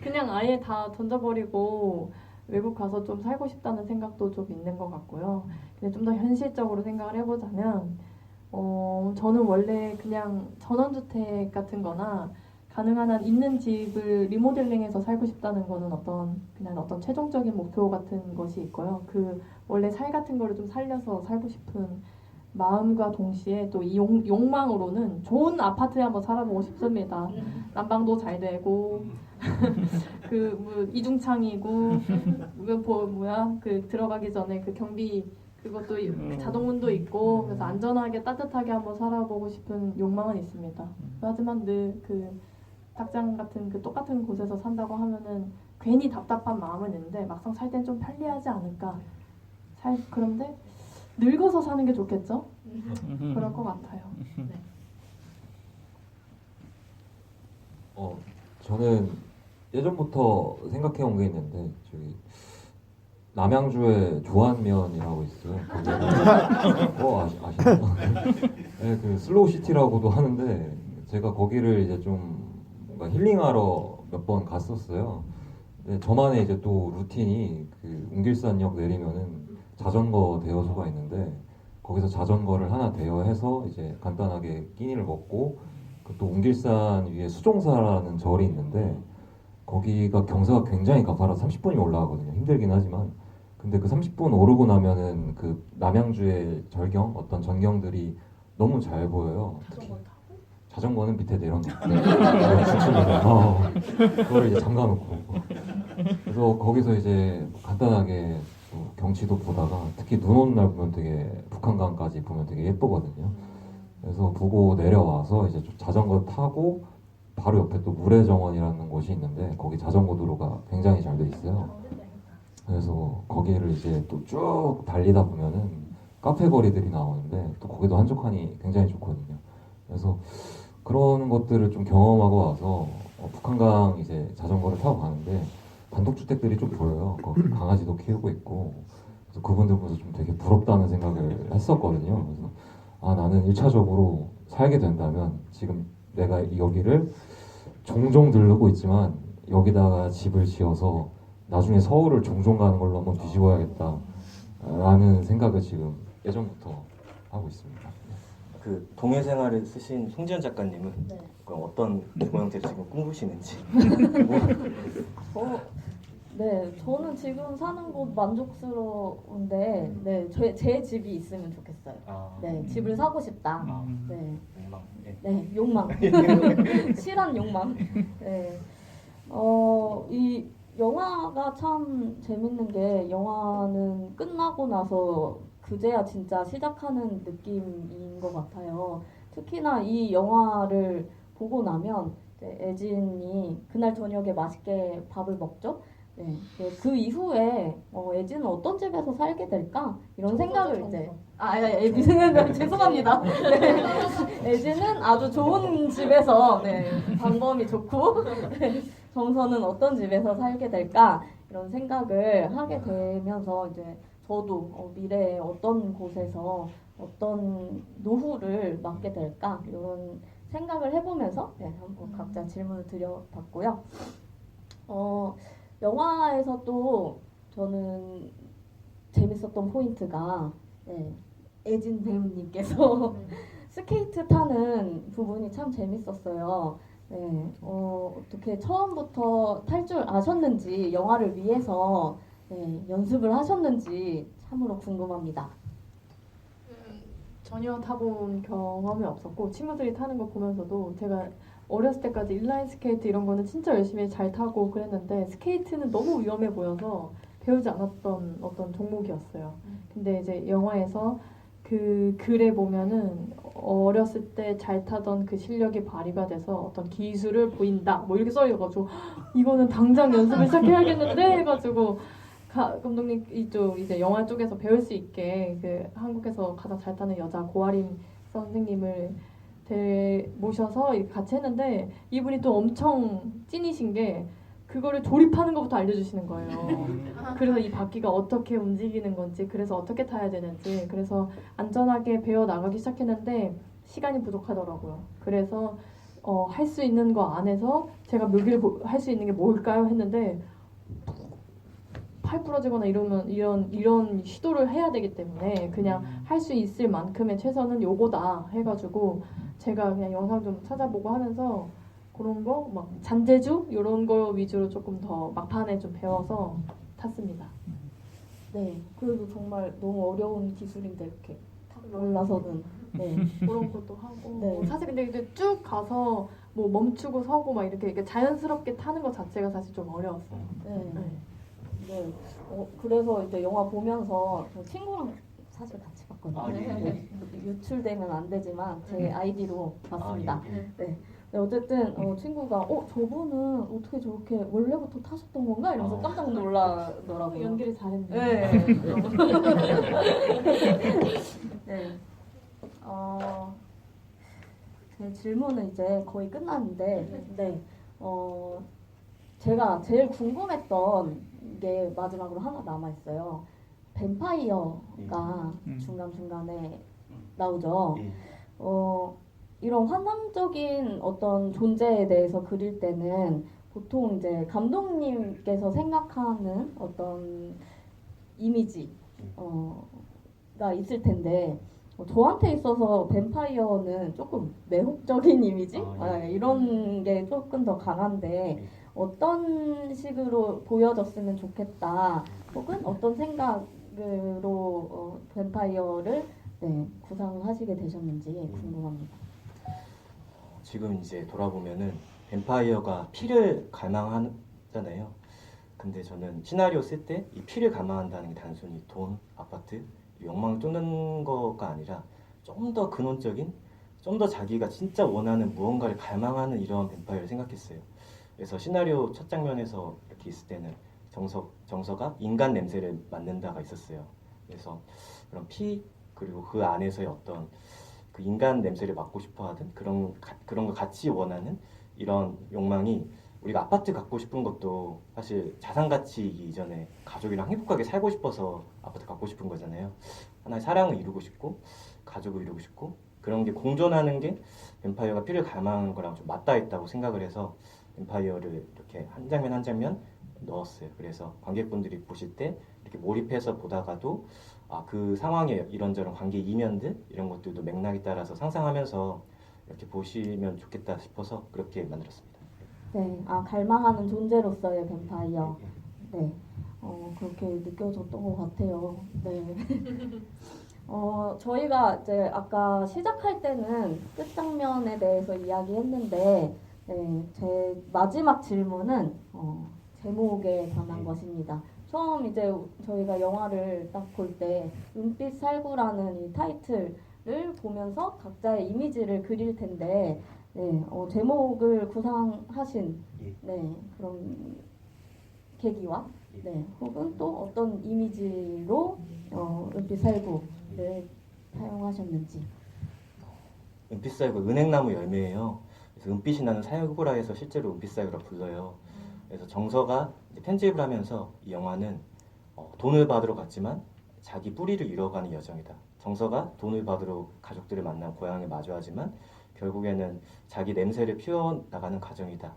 그냥 아예 다 던져버리고 외국 가서 좀 살고 싶다는 생각도 좀 있는 것 같고요. 근데 좀 더 현실적으로 생각을 해보자면 저는 원래 그냥 전원주택 같은 거나 가능한 한 있는 집을 리모델링해서 살고 싶다는 거는 그냥 어떤 최종적인 목표 같은 것이 있고요. 그 원래 살 같은 거를 좀 살려서 살고 싶은 마음과 동시에 또 이 욕망으로는 좋은 아파트에 한번 살아보고 싶습니다. 난방도 잘 되고 그 뭐 이중창이고 그 들어가기 전에 그 경비 그것도 자동문도 있고 그래서 안전하게 따뜻하게 한번 살아보고 싶은 욕망은 있습니다. 하지만 늘 그 닭장 같은 그 똑같은 곳에서 산다고 하면은 괜히 답답한 마음은 있는데 막상 살 땐 좀 편리하지 않을까. 그런데 늙어서 사는 게 좋겠죠? 그럴 것 같아요. 저는 예전부터 생각해 온 게 있는데 저기 남양주에 조안면이라고 있어요. 아시나요? 네, 그 슬로우 시티라고도 하는데 제가 거기를 이제 좀 뭔가 힐링하러 몇 번 갔었어요. 근데 저만의 이제 또 루틴이 그 웅길산역 내리면은 자전거 대여소가 있는데 거기서 자전거를 하나 대여해서 이제 간단하게 끼니를 먹고 또 웅길산 위에 수종사라는 절이 있는데 거기가 경사가 굉장히 가파라서 30분이 올라가거든요. 힘들긴 하지만 근데 그 30분 오르고 나면은 그 남양주의 절경 어떤 전경들이 너무 잘 보여요. 특히 자전거는 밑에 내려놓고 그걸 이제 잠가놓고 그래서 거기서 이제 간단하게 경치도 보다가 특히 눈 오는 날 보면 되게 북한강까지 보면 되게 예쁘거든요. 그래서 보고 내려와서 이제 좀 자전거 타고 바로 옆에 또 물회정원이라는 곳이 있는데 거기 자전거 도로가 굉장히 잘 돼 있어요. 그래서 거기를 이제 또 쭉 달리다 보면은 카페 거리들이 나오는데 또 거기도 한적하니 굉장히 좋거든요. 그래서 그런 것들을 좀 경험하고 와서 북한강 이제 자전거를 타고 가는데 단독주택들이 좀 보여요. 거기 강아지도 키우고 있고 그래서 그분들 보면서 좀 되게 부럽다는 생각을 했었거든요. 그래서 나는 1차적으로 살게 된다면 지금 내가 여기를 종종 들르고 있지만 여기다가 집을 지어서 나중에 서울을 종종 가는 걸로 한번 뒤집어야겠다 라는 생각을 지금 예전부터 하고 있습니다. 그 동해 생활을 쓰신 송지연 작가님은 네. 그럼 어떤 기본 형태를 지금 꿈꾸시는지. 저는 지금 사는 곳 만족스러운데, 제 집이 있으면 좋겠어요. 네, 집을 사고 싶다. 네, 욕망. 네, 욕망. 실한 욕망. 네, 이 영화가 참 재밌는 게 영화는 끝나고 나서 그제야 진짜 시작하는 느낌인 것 같아요. 특히나 이 영화를 보고 나면 애진이 그날 저녁에 맛있게 밥을 먹죠. 네, 그 이후에 애진은 어떤 집에서 살게 될까 이런 생각을 이제 애진은 죄송합니다. 네, 애진은 아주 좋은 집에서 방범이 좋고 정서는 어떤 집에서 살게 될까 이런 생각을 하게 되면서 이제 저도 미래에 어떤 곳에서 어떤 노후를 맞게 될까 이런 생각을 해보면서 한번 각자 질문을 드려봤고요. 영화에서 또 저는 재밌었던 포인트가 애진 배우님께서 스케이트 타는 부분이 참 재밌었어요. 어떻게 처음부터 탈 줄 아셨는지 영화를 위해서 연습을 하셨는지 참으로 궁금합니다. 전혀 타본 경험이 없었고 친구들이 타는 거 보면서도 제가 어렸을 때까지 인라인 스케이트 이런 거는 진짜 열심히 잘 타고 그랬는데 스케이트는 너무 위험해 보여서 배우지 않았던 어떤 종목이었어요. 근데 이제 영화에서 그 글에 보면은 어렸을 때 잘 타던 그 실력이 발휘가 돼서 어떤 기술을 보인다 뭐 이렇게 써있어가지고 이거는 당장 연습을 시작해야겠는데 해가지고 감독님 이쪽 이제 영화 쪽에서 배울 수 있게 그 한국에서 가장 잘 타는 여자 고아린 선생님을 모셔서 이렇게 같이 했는데 이분이 또 엄청 찐이신 게 그거를 조립하는 것부터 알려주시는 거예요. 그래서 이 바퀴가 어떻게 움직이는 건지 그래서 어떻게 타야 되는지 그래서 안전하게 배워 나가기 시작했는데 시간이 부족하더라고요. 그래서 할 수 있는 거 안에서 제가 묘기를 할 수 있는 게 뭘까요? 했는데 팔 부러지거나 이러면 이런 시도를 해야 되기 때문에 그냥 할 수 있을 만큼의 최선은 요거다 해가지고 제가 그냥 영상 좀 찾아보고 하면서 그런 거 막 잔재주 이런 거 위주로 조금 더 막판에 좀 배워서 탔습니다. 네, 그래도 정말 너무 어려운 기술인데 이렇게 타고 몰라서는 네. 그런 것도 하고 네. 사실 근데 이제 쭉 가서 뭐 멈추고 서고 막 이렇게 자연스럽게 타는 것 자체가 사실 좀 어려웠어요. 네. 네. 네. 그래서 이제 영화 보면서 저 친구랑 사실 같이 봤거든요. 아, 예. 네. 유출되면 안 되지만 제 아이디로 봤습니다. 아, 예. 네. 네, 어쨌든 친구가 저분은 어떻게 저렇게 원래부터 타셨던 건가 이러면서 깜짝 놀라더라고요. 연기를 잘했네요. 네. 네. 제 질문은 이제 거의 끝났는데, 네. 제가 제일 궁금했던 게 마지막으로 하나 남아 있어요. 뱀파이어가 중간중간에 나오죠. 예. 이런 환상적인 어떤 존재에 대해서 그릴 때는 보통 이제 감독님께서 생각하는 어떤 이미지가 있을 텐데 저한테 있어서 뱀파이어는 조금 매혹적인 이미지 이런 게 조금 더 강한데 어떤 식으로 보여졌으면 좋겠다 혹은 어떤 생각으로 뱀파이어를 구상하시게 되셨는지 궁금합니다. 지금 이제 돌아보면은 뱀파이어가 피를 갈망하잖아요. 근데 저는 시나리오 쓸 때 이 피를 갈망한다는 게 단순히 돈, 아파트, 욕망을 쫓는 거가 아니라 좀 더 근원적인, 좀 더 자기가 진짜 원하는 무언가를 갈망하는 이런 뱀파이어를 생각했어요. 그래서 시나리오 첫 장면에서 이렇게 있을 때는 정서가 인간 냄새를 맡는다가 있었어요. 그래서 그런 피 그리고 그 안에서의 어떤 그 인간 냄새를 맡고 싶어하던 그런 걸 같이 원하는 이런 욕망이 우리가 아파트 갖고 싶은 것도 사실 자산 가치이기 이전에 가족이랑 행복하게 살고 싶어서 아파트 갖고 싶은 거잖아요. 하나의 사랑을 이루고 싶고 가족을 이루고 싶고 그런 게 공존하는 게 뱀파이어가 피를 갈망하는 거랑 좀 맞닿아 있다고 생각을 해서 뱀파이어를 이렇게 한 장면 한 장면 넣었어요. 그래서 관객분들이 보실 때 이렇게 몰입해서 보다가도 그 상황의 이런저런 관계 이면들 이런 것들도 맥락에 따라서 상상하면서 이렇게 보시면 좋겠다 싶어서 그렇게 만들었습니다. 네, 갈망하는 존재로서의 뱀파이어. 네, 그렇게 느껴졌던 것 같아요. 네. 저희가 이제 아까 시작할 때는 끝장면에 대해서 이야기했는데, 제 마지막 질문은 제목에 관한 것입니다. 처음 이제 저희가 영화를 딱 볼 때 은빛 살구라는 이 타이틀을 보면서 각자의 이미지를 그릴 텐데 제목을 구상하신 그런 계기와 혹은 또 어떤 이미지로 은빛 살구를 사용하셨는지. 은빛 살구 은행나무 열매예요. 그래서 은빛이 나는 살구라 해서 실제로 은빛 살구라 불러요. 그래서 정서가 이제 편집을 하면서 이 영화는 돈을 받으러 갔지만 자기 뿌리를 이뤄가는 여정이다. 정서가 돈을 받으러 가족들을 만난 고향에 마주하지만 결국에는 자기 냄새를 피워나가는 과정이다.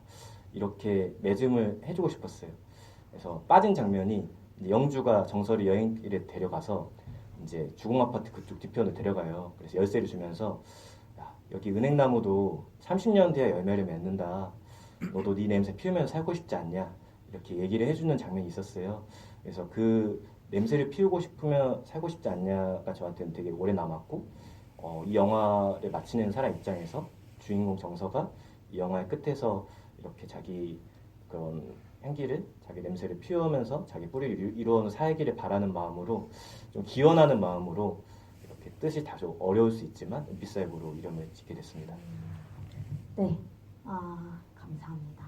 이렇게 매증을 해주고 싶었어요. 그래서 빠진 장면이 영주가 정서를 여행길에 데려가서 이제 주공아파트 그쪽 뒤편으로 데려가요. 그래서 열쇠를 주면서 여기 은행나무도 30년 뒤에 열매를 맺는다. 너도 네 냄새 피우면서 살고 싶지 않냐? 이렇게 얘기를 해주는 장면이 있었어요. 그래서 그 냄새를 피우고 싶으면 살고 싶지 않냐가 저한테는 되게 오래 남았고 이 영화를 마치는 사람 입장에서 주인공 정서가 이 영화의 끝에서 이렇게 자기 그런 향기를 자기 냄새를 피우면서 자기 뿌리를 이루어 살기를 바라는 마음으로 좀 기원하는 마음으로 이렇게 뜻이 다소 어려울 수 있지만 은빛살구로 이름을 짓게 됐습니다. 네, 감사합니다.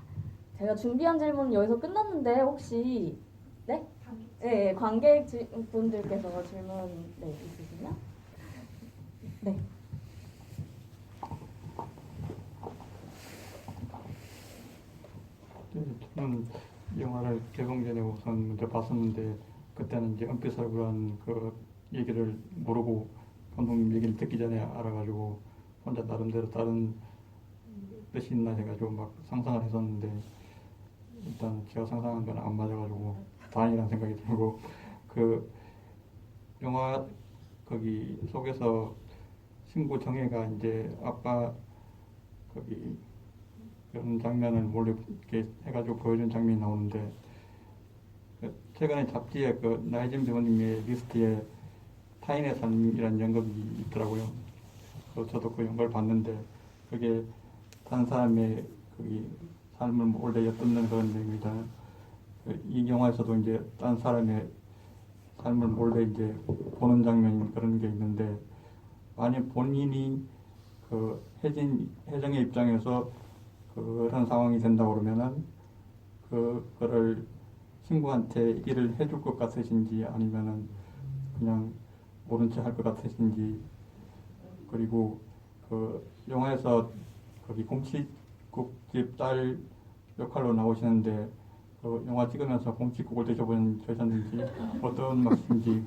제가 준비한 질문은 여기서 끝났는데 혹시 관객분들께서 질문 있으시면 네. 저는 영화를 개봉 전에 우선 먼저 봤었는데 그때는 이제 은빛살구라는 그 얘기를 모르고 감독님 얘기를 듣기 전에 알아가지고 혼자 나름대로 다른 뜻이 있나 해가지고 막 상상을 했었는데 일단 제가 상상한 건 안 맞아가지고 다행이라는 생각이 들고 그 영화 거기 속에서 친구 정혜가 이제 아빠 거기 그런 장면을 몰래 이렇게 해가지고 보여준 장면이 나오는데 최근에 잡지에 그 나혜진 배우님의 리스트에 타인의 삶이라는 연극이 있더라고요. 저도 그 연극을 봤는데 그게 다른 사람의 그 삶을 몰래 엿듣는 그런 내용이다. 이 영화에서도 이제 다른 사람의 삶을 몰래 이제 보는 장면 그런 게 있는데 만약 본인이 그 혜정의 입장에서 그런 상황이 된다 그러면은 그거를 친구한테 얘기를 해줄 것 같으신지 아니면은 그냥 모른 체 할 것 같으신지. 그리고 그 영화에서 거기 곰칫국집 딸 역할로 나오시는데 그 영화 찍으면서 곰칫국을 드셔보셨는지 어떤 맛인지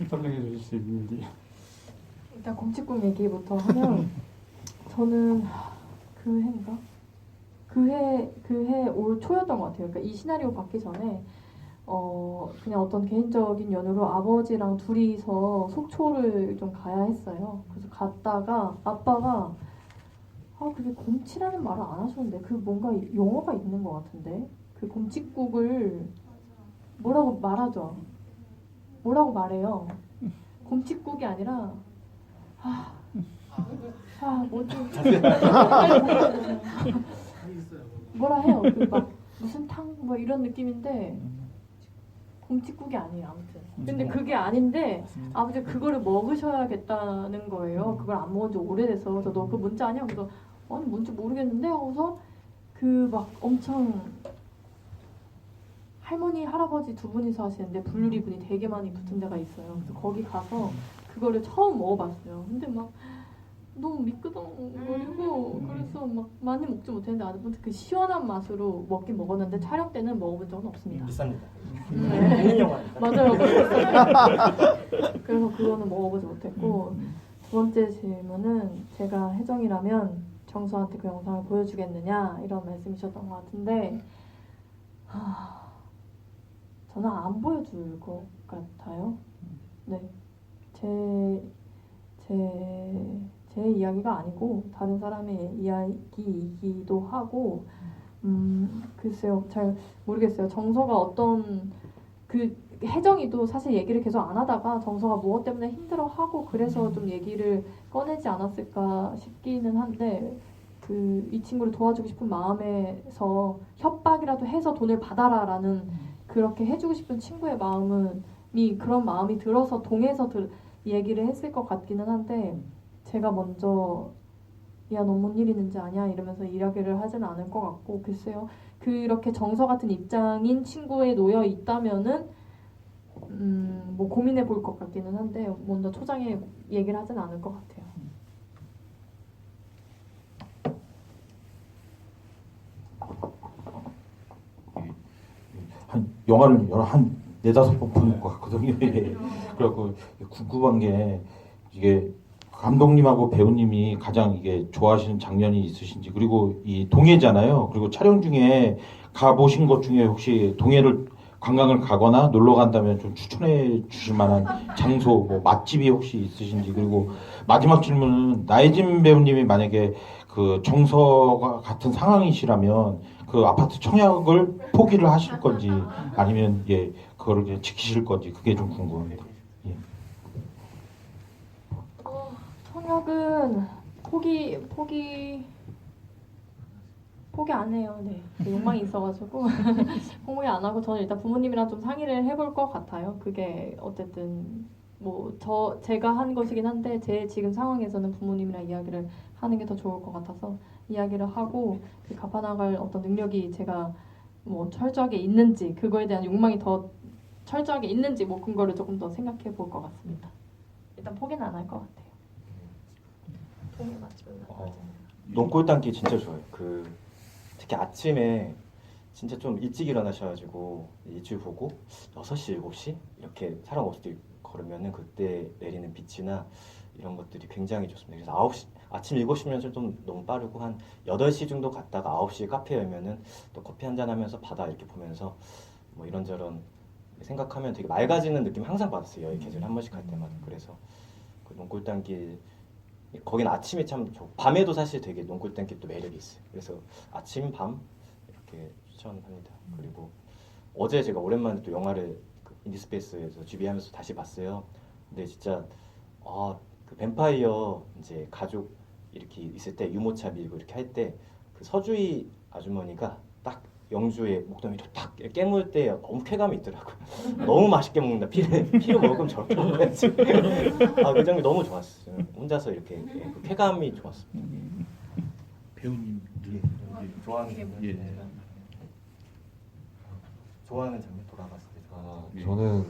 설명해 주실 수 있는지. 일단 곰칫국 얘기부터 하면 저는 그 해인가? 그 해 올 초였던 것 같아요. 그러니까 이 시나리오 받기 전에 그냥 어떤 개인적인 연유로 아버지랑 둘이서 속초를 좀 가야 했어요. 그래서 갔다가 아빠가 그게 곰치라는 말을 안 하셨는데 그 뭔가 용어가 있는 것 같은데 그 곰칫국을 뭐라고 말하죠? 뭐라고 말해요? 곰칫국이 아니라 뭐지? 뭐라 해요? 그 막 무슨 탕 뭐 이런 느낌인데 곰칫국이 아니에요. 아무튼 근데 그게 아닌데 아버지 그거를 먹으셔야겠다는 거예요. 그걸 안 먹은 지 오래돼서 그래서 너 그 뭔지 아냐? 그래서 아니 뭔지 모르겠는데 하고서 그 막 엄청 할머니 할아버지 두 분이서 하시는데 분유리 분이 되게 많이 붙은 데가 있어요. 그래서 거기 가서 그거를 처음 먹어봤어요. 근데 막 너무 미끄덩거리고 그래서 막 많이 먹지 못했는데 아무튼 그 시원한 맛으로 먹긴 먹었는데 촬영 때는 먹어본 적은 없습니다. 비쌉니다. 네. 국민 영화니까. 맞아요. 그래서 그거는 먹어보지 못했고 두 번째 질문은 제가 혜정이라면 정수한테 그 영상을 보여주겠느냐 이런 말씀이셨던 것 같은데 저는 안 보여줄 것 같아요. 네, 제 이야기가 아니고 다른 사람의 이야기이기도 하고 글쎄요 잘 모르겠어요. 정서가 어떤 그 혜정이도 사실 얘기를 계속 안 하다가 정서가 무엇 때문에 힘들어하고 그래서 좀 얘기를 꺼내지 않았을까 싶기는 한데 이 친구를 도와주고 싶은 마음에서 협박이라도 해서 돈을 받아라라는 그렇게 해주고 싶은 친구의 그런 마음이 들어서 동해서 얘기를 했을 것 같기는 한데 제가 먼저 야 너 뭔 일 있는지 아냐 이러면서 이야기를 하지는 않을 것 같고 글쎄요 그렇게 정서 같은 입장인 친구에 놓여 있다면은 뭐 고민해 볼 것 같기는 한데 먼저 초장에 얘기를 하지는 않을 것 같아요. 영화를 한 네다섯 번 본 것 같거든요. 그래갖고 궁금한 게 이게 감독님하고 배우님이 가장 이게 좋아하시는 장면이 있으신지 그리고 이 동해잖아요. 그리고 촬영 중에 가보신 것 중에 혹시 동해를 관광을 가거나 놀러 간다면 좀 추천해 주실 만한 장소, 뭐 맛집이 혹시 있으신지 그리고 마지막 질문은 나혜진 배우님이 만약에 그 정서가 같은 상황이시라면 그 아파트 청약을 포기를 하실 건지 아니면 그거를 그냥 지키실 건지 그게 좀 궁금합니다. 예. 청약은 포기 안 해요. 네. 욕망이 있어가지고 포기 안 하고 저는 일단 부모님이랑 좀 상의를 해볼 것 같아요. 그게 어쨌든 뭐 제가 한 것이긴 한데 제 지금 상황에서는 부모님이랑 이야기를 하는 게 더 좋을 것 같아서 이야기를 하고 그 갚아나갈 어떤 능력이 제가 뭐 철저하게 있는지 그거에 대한 욕망이 더 철저하게 있는지 뭐 근거를 조금 더 생각해 볼 것 같습니다. 일단 포기는 안 할 것 같아요. 동해 맛집은 논골단기 진짜 좋아요. 특히 아침에 진짜 좀 일찍 일어나셔가지고 일출 보고 6시, 7시 이렇게 사람 없을 때 걸으면은 그때 내리는 빛이나 이런 것들이 굉장히 좋습니다. 그래서 아침 7시면 좀 너무 빠르고 한 8시 정도 갔다가 9시에 카페 열면은 또 커피 한잔 하면서 바다 이렇게 보면서 뭐 이런저런 생각하면 되게 맑아지는 느낌 항상 받았어요. 여행 계절 한 번씩 갈 때마다. 그래서 그 논골단길 거긴 아침이 참 좋고 밤에도 사실 되게 논골단길 또 매력이 있어요. 그래서 아침, 밤 이렇게 추천합니다. 그리고 어제 제가 오랜만에 또 영화를 인디스페이스에서 GB하면서 다시 봤어요. 근데 진짜 그 뱀파이어 이제 가족 이렇게 있을 때 유모차 밀고 이렇게 할 때 그 서주희 아주머니가 딱 영주의 목덜미를 딱 깨물 때 너무 쾌감이 있더라고요. 너무 맛있게 먹는다. 피를 먹으면 저렇게 먹어야지. 그 장면 너무 좋았어요. 혼자서 이렇게 그 쾌감이 좋았어요. 배우님 좋아하는 장면. 예. 좋아하는 장면 돌아봤을 때. 예. 저는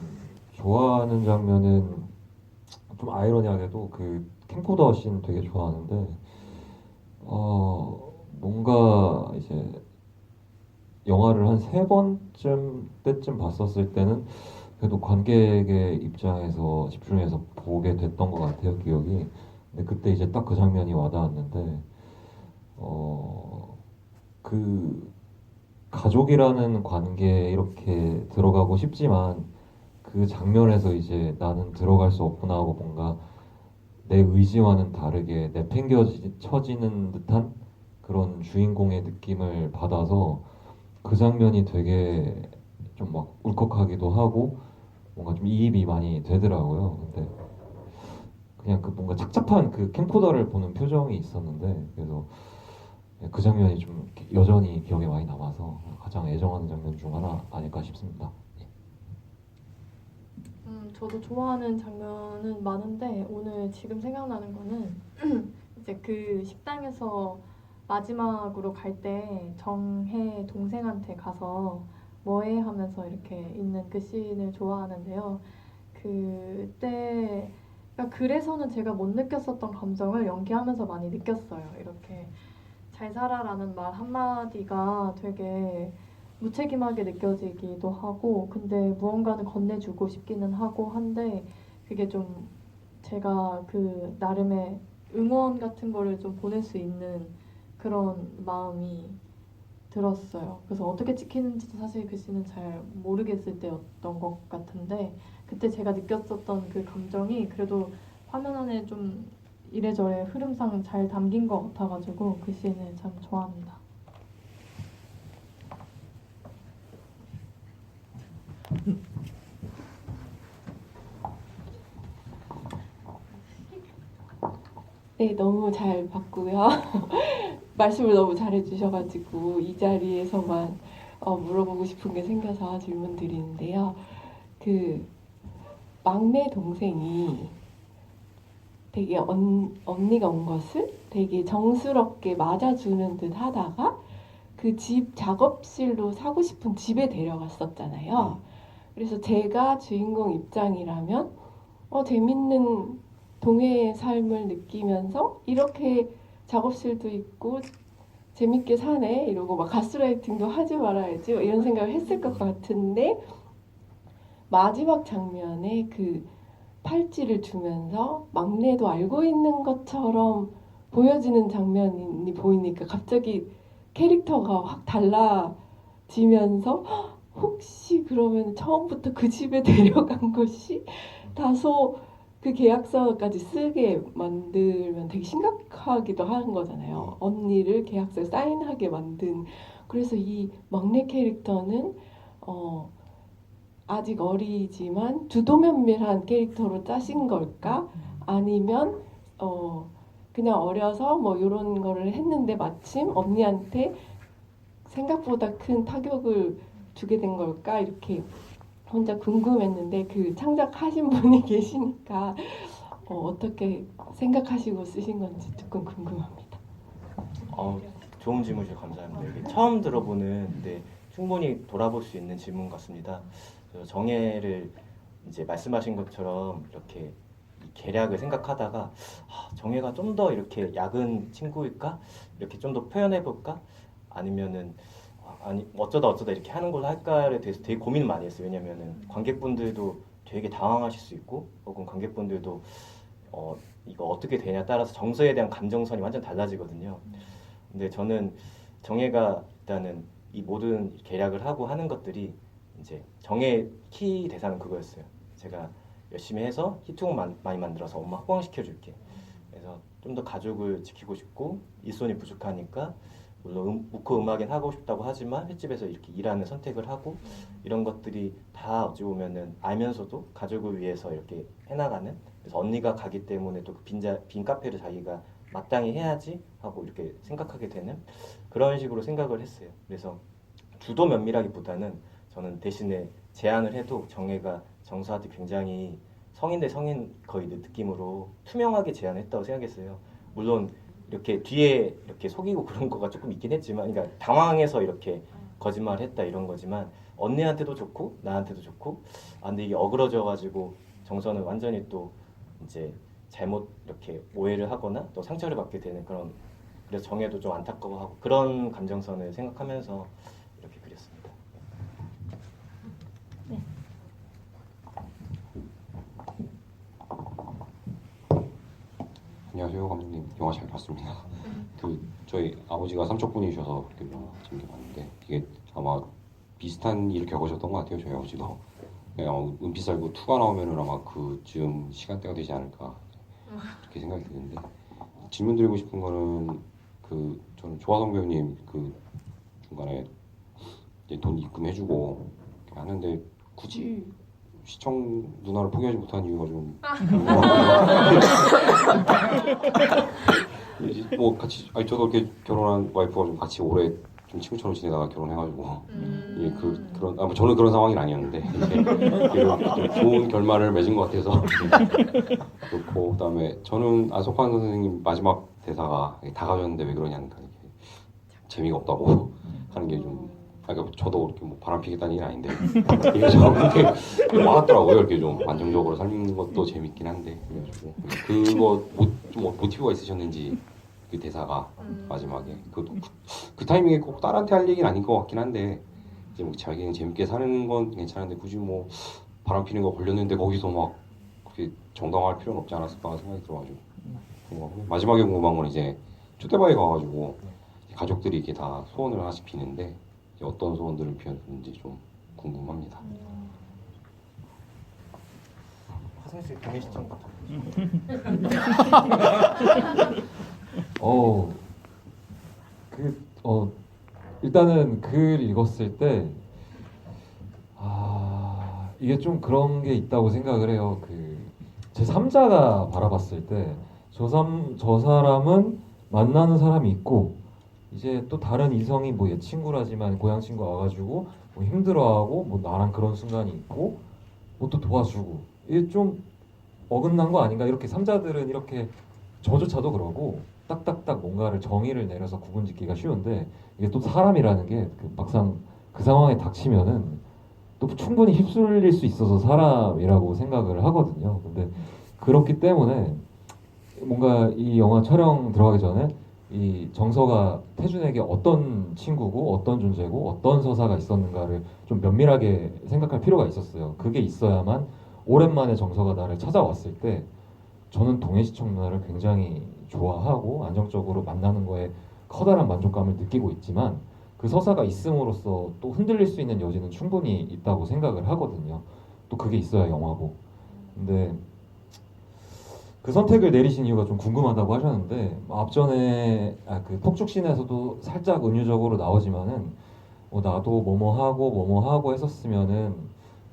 좋아하는 장면은 좀 아이러니하게도 그 캠코더 씬 되게 좋아하는데 뭔가 이제 영화를 한 3번쯤 때쯤 봤었을 때는 그래도 관객의 입장에서 집중해서 보게 됐던 것 같아요, 기억이. 근데 그때 이제 딱 그 장면이 와닿았는데 그 가족이라는 관계에 이렇게 들어가고 싶지만 그 장면에서 이제 나는 들어갈 수 없구나 하고 뭔가 내 의지와는 다르게 내팽겨쳐지는 듯한 그런 주인공의 느낌을 받아서 그 장면이 되게 좀 막 울컥하기도 하고 뭔가 좀 이입이 많이 되더라고요. 근데 그냥 그 뭔가 착잡한 그 캠코더를 보는 표정이 있었는데 그래서 그 장면이 좀 여전히 기억에 많이 남아서 가장 애정하는 장면 중 하나 아닐까 싶습니다. 저도 좋아하는 장면은 많은데 오늘 지금 생각나는 거는 이제 그 식당에서 마지막으로 갈 때 정혜 동생한테 가서 뭐해 하면서 이렇게 있는 그 씬을 좋아하는데요. 그때 그러니까 그래서는 제가 못 느꼈었던 감정을 연기하면서 많이 느꼈어요. 이렇게 잘 살아라는 말 한마디가 되게 무책임하게 느껴지기도 하고 근데 무언가는 건네주고 싶기는 하고 한데 그게 좀 제가 그 나름의 응원 같은 거를 좀 보낼 수 있는 그런 마음이 들었어요. 그래서 어떻게 찍히는지도 사실 글씨는 잘 모르겠을 때였던 것 같은데 그때 제가 느꼈었던 그 감정이 그래도 화면 안에 좀 이래저래 흐름상 잘 담긴 것 같아가지고 글씨는 참 좋아합니다. 네, 너무 잘 봤고요. 말씀을 너무 잘해주셔가지고 이 자리에서만 물어보고 싶은 게 생겨서 질문 드리는데요. 그 막내 동생이 되게 언니가 온 것을 되게 정스럽게 맞아주는 듯 하다가 그 집 작업실로 사고 싶은 집에 데려갔었잖아요. 그래서 제가 주인공 입장이라면 재밌는 동해의 삶을 느끼면서 이렇게 작업실도 있고 재밌게 사네 이러고 막 가스라이팅도 하지 말아야지 이런 생각을 했을 것 같은데 마지막 장면에 그 팔찌를 주면서 막내도 알고 있는 것처럼 보여지는 장면이 보이니까 갑자기 캐릭터가 확 달라지면서 "헉, 혹시 그러면 처음부터 그 집에 데려간 것이 다소 그 계약서까지 쓰게 만들면 되게 심각하기도 하는 거잖아요. 언니를 계약서에 사인하게 만든. 그래서 이 막내 캐릭터는 아직 어리지만 두도면밀한 캐릭터로 짜신 걸까? 아니면 그냥 어려서 뭐 이런 거를 했는데 마침 언니한테 생각보다 큰 타격을 주게 된 걸까? 이렇게 혼자 궁금했는데 그 창작하신 분이 계시니까 어떻게 생각하시고 쓰신 건지 조금 궁금합니다. 좋은 질문 주셔서 감사합니다. 이게 처음 들어보는 충분히 돌아볼 수 있는 질문 같습니다. 그래서 정혜를 이제 말씀하신 것처럼 이렇게 이 계략을 생각하다가 정혜가 좀 더 이렇게 약은 친구일까? 이렇게 좀 더 표현해볼까? 아니면은 아니 어쩌다 이렇게 하는 걸로 할까에 대해서 되게 고민을 많이 했어요. 왜냐면은 관객분들도 되게 당황하실 수 있고 혹은 관객분들도 이거 어떻게 되냐에 따라서 정서에 대한 감정선이 완전 달라지거든요. 근데 저는 정혜가 일단은 이 모든 계략을 하고 하는 것들이 이제 정의 키 대사는 그거였어요. 제가 열심히 해서 히트곡 많이 만들어서 엄마 확보시켜줄게. 그래서 좀 더 가족을 지키고 싶고 일손이 부족하니까 물론 무코 음악인 하고 싶다고 하지만 횟집에서 이렇게 일하는 선택을 하고 이런 것들이 다 어찌 보면은 알면서도 가족을 위해서 이렇게 해나가는, 그래서 언니가 가기 때문에 또 빈 카페를 자기가 마땅히 해야지 하고 이렇게 생각하게 되는 그런 식으로 생각을 했어요. 그래서 주도 면밀하기보다는 저는 대신에 제안을 해도 정혜가 정서한테 굉장히 성인 대 성인 거의 느낌으로 투명하게 제안했다고 생각했어요. 물론 이렇게 뒤에 이렇게 속이고 그런 거가 조금 있긴 했지만, 그러니까 당황해서 이렇게 거짓말했다 이런 거지만 언니한테도 좋고 나한테도 좋고, 아 근데 이게 어그러져가지고 정서는 완전히 또 이제 잘못 이렇게 오해를 하거나 또 상처를 받게 되는 그런, 그래서 정혜도 좀 안타까워하고 그런 감정선을 생각하면서 이렇게 그렸습니다. 안녕하세요, 감독님. 영화 잘 봤습니다. 저희 아버지가 삼척분이셔서 이렇게 영화 재밌게 봤는데, 이게 아마 비슷한 일을 겪으셨던 것 같아요. 저희 아버지도. 아마 은빛살구 2가 나오면은 아마 그쯤 시간대가 되지 않을까 그렇게 생각이 드는데, 질문 드리고 싶은 거는 저는 조화성 배우님 중간에 이제 돈 입금해주고 이렇게 하는데 굳이 시청 누나를 포기하지 못한 이유가 좀 뭐 같이 저도 이렇게 결혼한 와이프가 좀 같이 오래 좀 친구처럼 지내다가 결혼해가지고 그런 저는 그런 상황이 아니었는데 좀 좋은 결말을 맺은 것 같아서 그렇고, 그다음에 저는 안석환 선생님 마지막 대사가 다 가졌는데 왜 그러냐니까 재미가 없다고 하는 게 좀, 그러니까 저도 그렇게 뭐 바람 피겠다는 일 아닌데 이게 좀 이렇게 와닿더라고요. 이렇게 좀 안정적으로 삶는 것도 재밌긴 한데, 그래가지고 그거 좀 모티브가 있으셨는지 그 대사가 마지막에 그 타이밍에 꼭 딸한테 할 얘기는 아닌 것 같긴 한데, 이제 뭐 자기는 재밌게 사는 건 괜찮은데 굳이 뭐 바람 피는 거 걸렸는데 거기서 막 그렇게 정당화할 필요는 없지 않았을까 생각이 들어가지고 궁금하고, 마지막에 궁금한 건 이제 초대바에 가가지고 가족들이 이렇게 다 소원을 하나씩 비는데 어떤 소원들을 비웠는지 좀 궁금합니다. 화성시 동해시청부터. 일단은 글 읽었을 때, 이게 좀 그런 게 있다고 생각을 해요. 제 3자가 바라봤을 때, 저 사람은 만나는 사람이 있고, 이제 또 다른 이성이 뭐 얘 친구라지만 고향 친구 와가지고 뭐 힘들어하고 뭐 나랑 그런 순간이 있고 뭐 또 도와주고, 이게 좀 어긋난 거 아닌가, 이렇게 3자들은 이렇게 저조차도 그러고 딱딱딱 뭔가를 정의를 내려서 구분짓기가 쉬운데, 이게 또 사람이라는 게 막상 그 상황에 닥치면은 또 충분히 휩쓸릴 수 있어서 사람이라고 생각을 하거든요. 근데 그렇기 때문에 뭔가 이 영화 촬영 들어가기 전에 이 정서가 태준에게 어떤 친구고 어떤 존재고 어떤 서사가 있었는가를 좀 면밀하게 생각할 필요가 있었어요. 그게 있어야만 오랜만에 정서가 나를 찾아왔을 때 저는 동해시청 누나를 굉장히 좋아하고 안정적으로 만나는 거에 커다란 만족감을 느끼고 있지만, 그 서사가 있음으로써 또 흔들릴 수 있는 여지는 충분히 있다고 생각을 하거든요. 또 그게 있어야 영화고. 근데 그 선택을 내리신 이유가 좀 궁금하다고 하셨는데, 앞전에 그 폭죽신에서도 살짝 은유적으로 나오지만은 나도 뭐뭐 하고 했었으면은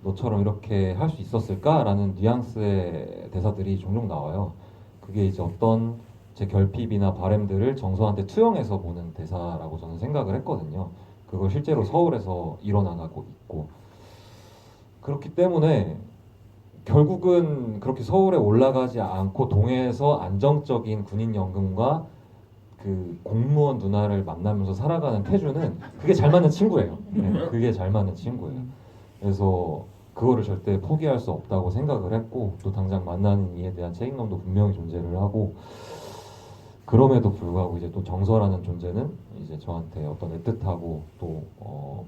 너처럼 이렇게 할 수 있었을까라는 뉘앙스의 대사들이 종종 나와요. 그게 이제 어떤 제 결핍이나 바램들을 정서한테 투영해서 보는 대사라고 저는 생각을 했거든요. 그걸 실제로 서울에서 일어나고 있고, 그렇기 때문에 결국은 그렇게 서울에 올라가지 않고 동해에서 안정적인 군인연금과 그 공무원 누나를 만나면서 살아가는 태주는 그게 잘 맞는 친구예요. 네, 그게 잘 맞는 친구예요. 그래서 그거를 절대 포기할 수 없다고 생각을 했고, 또 당장 만나는 이에 대한 책임감도 분명히 존재를 하고, 그럼에도 불구하고 이제 또 정서라는 존재는 이제 저한테 어떤 애틋하고 또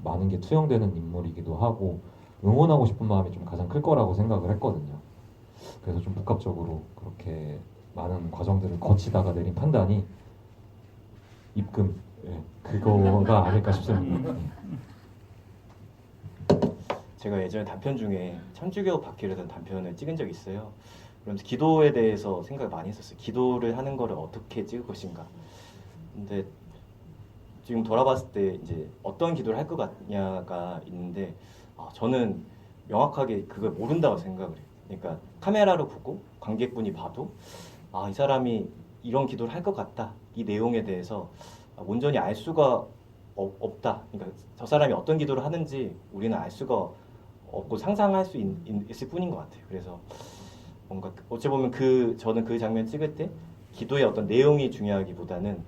많은 게 투영되는 인물이기도 하고 응원하고 싶은 마음이 좀 가장 클 거라고 생각을 했거든요. 그래서 좀 복합적으로 그렇게 많은 과정들을 거치다가 내린 판단이 입금, 그거가 아닐까 싶습니다. 제가 예전에 단편 중에 천주교 바퀴라는 단편을 찍은 적이 있어요. 그러면서 기도에 대해서 생각을 많이 했었어요. 기도를 하는 거를 어떻게 찍을 것인가. 근데 지금 돌아봤을 때 이제 어떤 기도를 할 것 같냐가 있는데 저는 명확하게 그걸 모른다고 생각을 해요. 그러니까 카메라로 보고 관객분이 봐도 이 사람이 이런 기도를 할 것 같다. 이 내용에 대해서 온전히 알 수가 없다. 그러니까 저 사람이 어떤 기도를 하는지 우리는 알 수가 없고 상상할 수 있을 뿐인 것 같아요. 그래서 뭔가 어찌 보면 저는 그 장면 찍을 때 기도의 어떤 내용이 중요하기보다는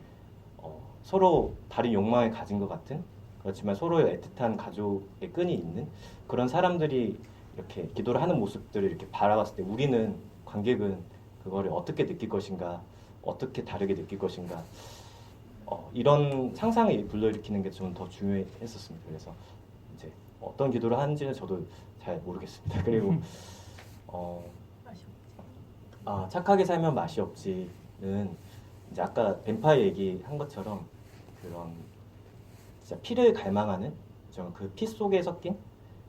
서로 다른 욕망을 가진 것 같은, 그렇지만 서로의 애틋한 가족의 끈이 있는 그런 사람들이 이렇게 기도를 하는 모습들을 이렇게 바라봤을 때 우리는, 관객은 그거를 어떻게 느낄 것인가, 어떻게 다르게 느낄 것인가, 이런 상상을 불러일으키는 게 좀 더 중요했었습니다. 그래서 이제 어떤 기도를 하는지는 저도 잘 모르겠습니다. 그리고 착하게 살면 맛이 없지는 이제 아까 뱀파이어 얘기한 것처럼 그런 진짜 피를 갈망하는 그 피 속에 섞인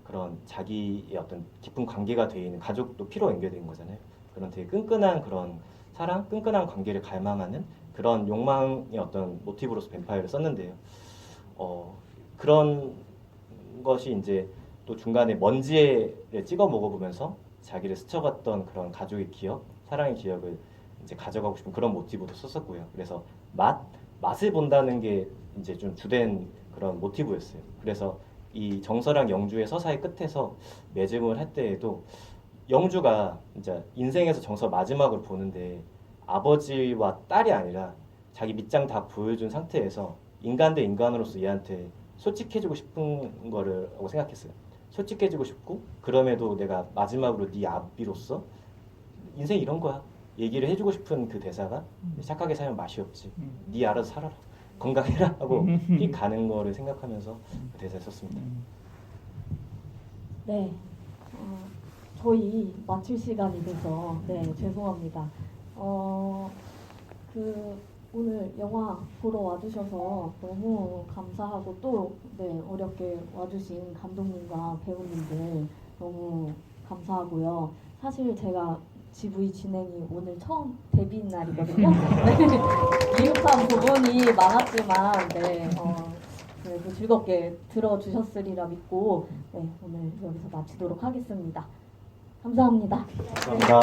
그런 자기의 어떤 깊은 관계가 되어 있는, 가족도 피로 연결된 거잖아요. 그런 되게 끈끈한 그런 사랑, 끈끈한 관계를 갈망하는 그런 욕망의 어떤 모티브로서 뱀파이어를 썼는데요. 그런 것이 이제 또 중간에 먼지를 찍어 먹어보면서 자기를 스쳐갔던 그런 가족의 기억, 사랑의 기억을 이제 가져가고 싶은 그런 모티브도 썼었고요. 그래서 맛을 본다는 게 이제 좀 주된 그런 모티브였어요. 그래서 이 정서랑 영주의 서사의 끝에서 매증을 할 때에도 영주가 이제 인생에서 정서 마지막으로 보는데 아버지와 딸이 아니라 자기 밑장 다 보여준 상태에서 인간 대 인간으로서 얘한테 솔직해지고 싶은 거라고 생각했어요. 솔직해지고 싶고, 그럼에도 내가 마지막으로 네 아비로서 인생 이런 거야 얘기를 해주고 싶은 그 대사가 착하게 살면 맛이 없지, 네 알아서 살아라, 건강해라 하고 휙 가는 거를 생각하면서 그 대사를 썼습니다. 네, 저희 마칠 시간이 돼서 죄송합니다. 오늘 영화 보러 와주셔서 너무 감사하고 또 어렵게 와주신 감독님과 배우님들 너무 감사하고요. 사실 제가 GV 진행이 오늘 처음 데뷔 날이거든요. 미흡한 부분이 많았지만 그래도 즐겁게 들어주셨으리라 믿고 오늘 여기서 마치도록 하겠습니다. 감사합니다. 감사합니다.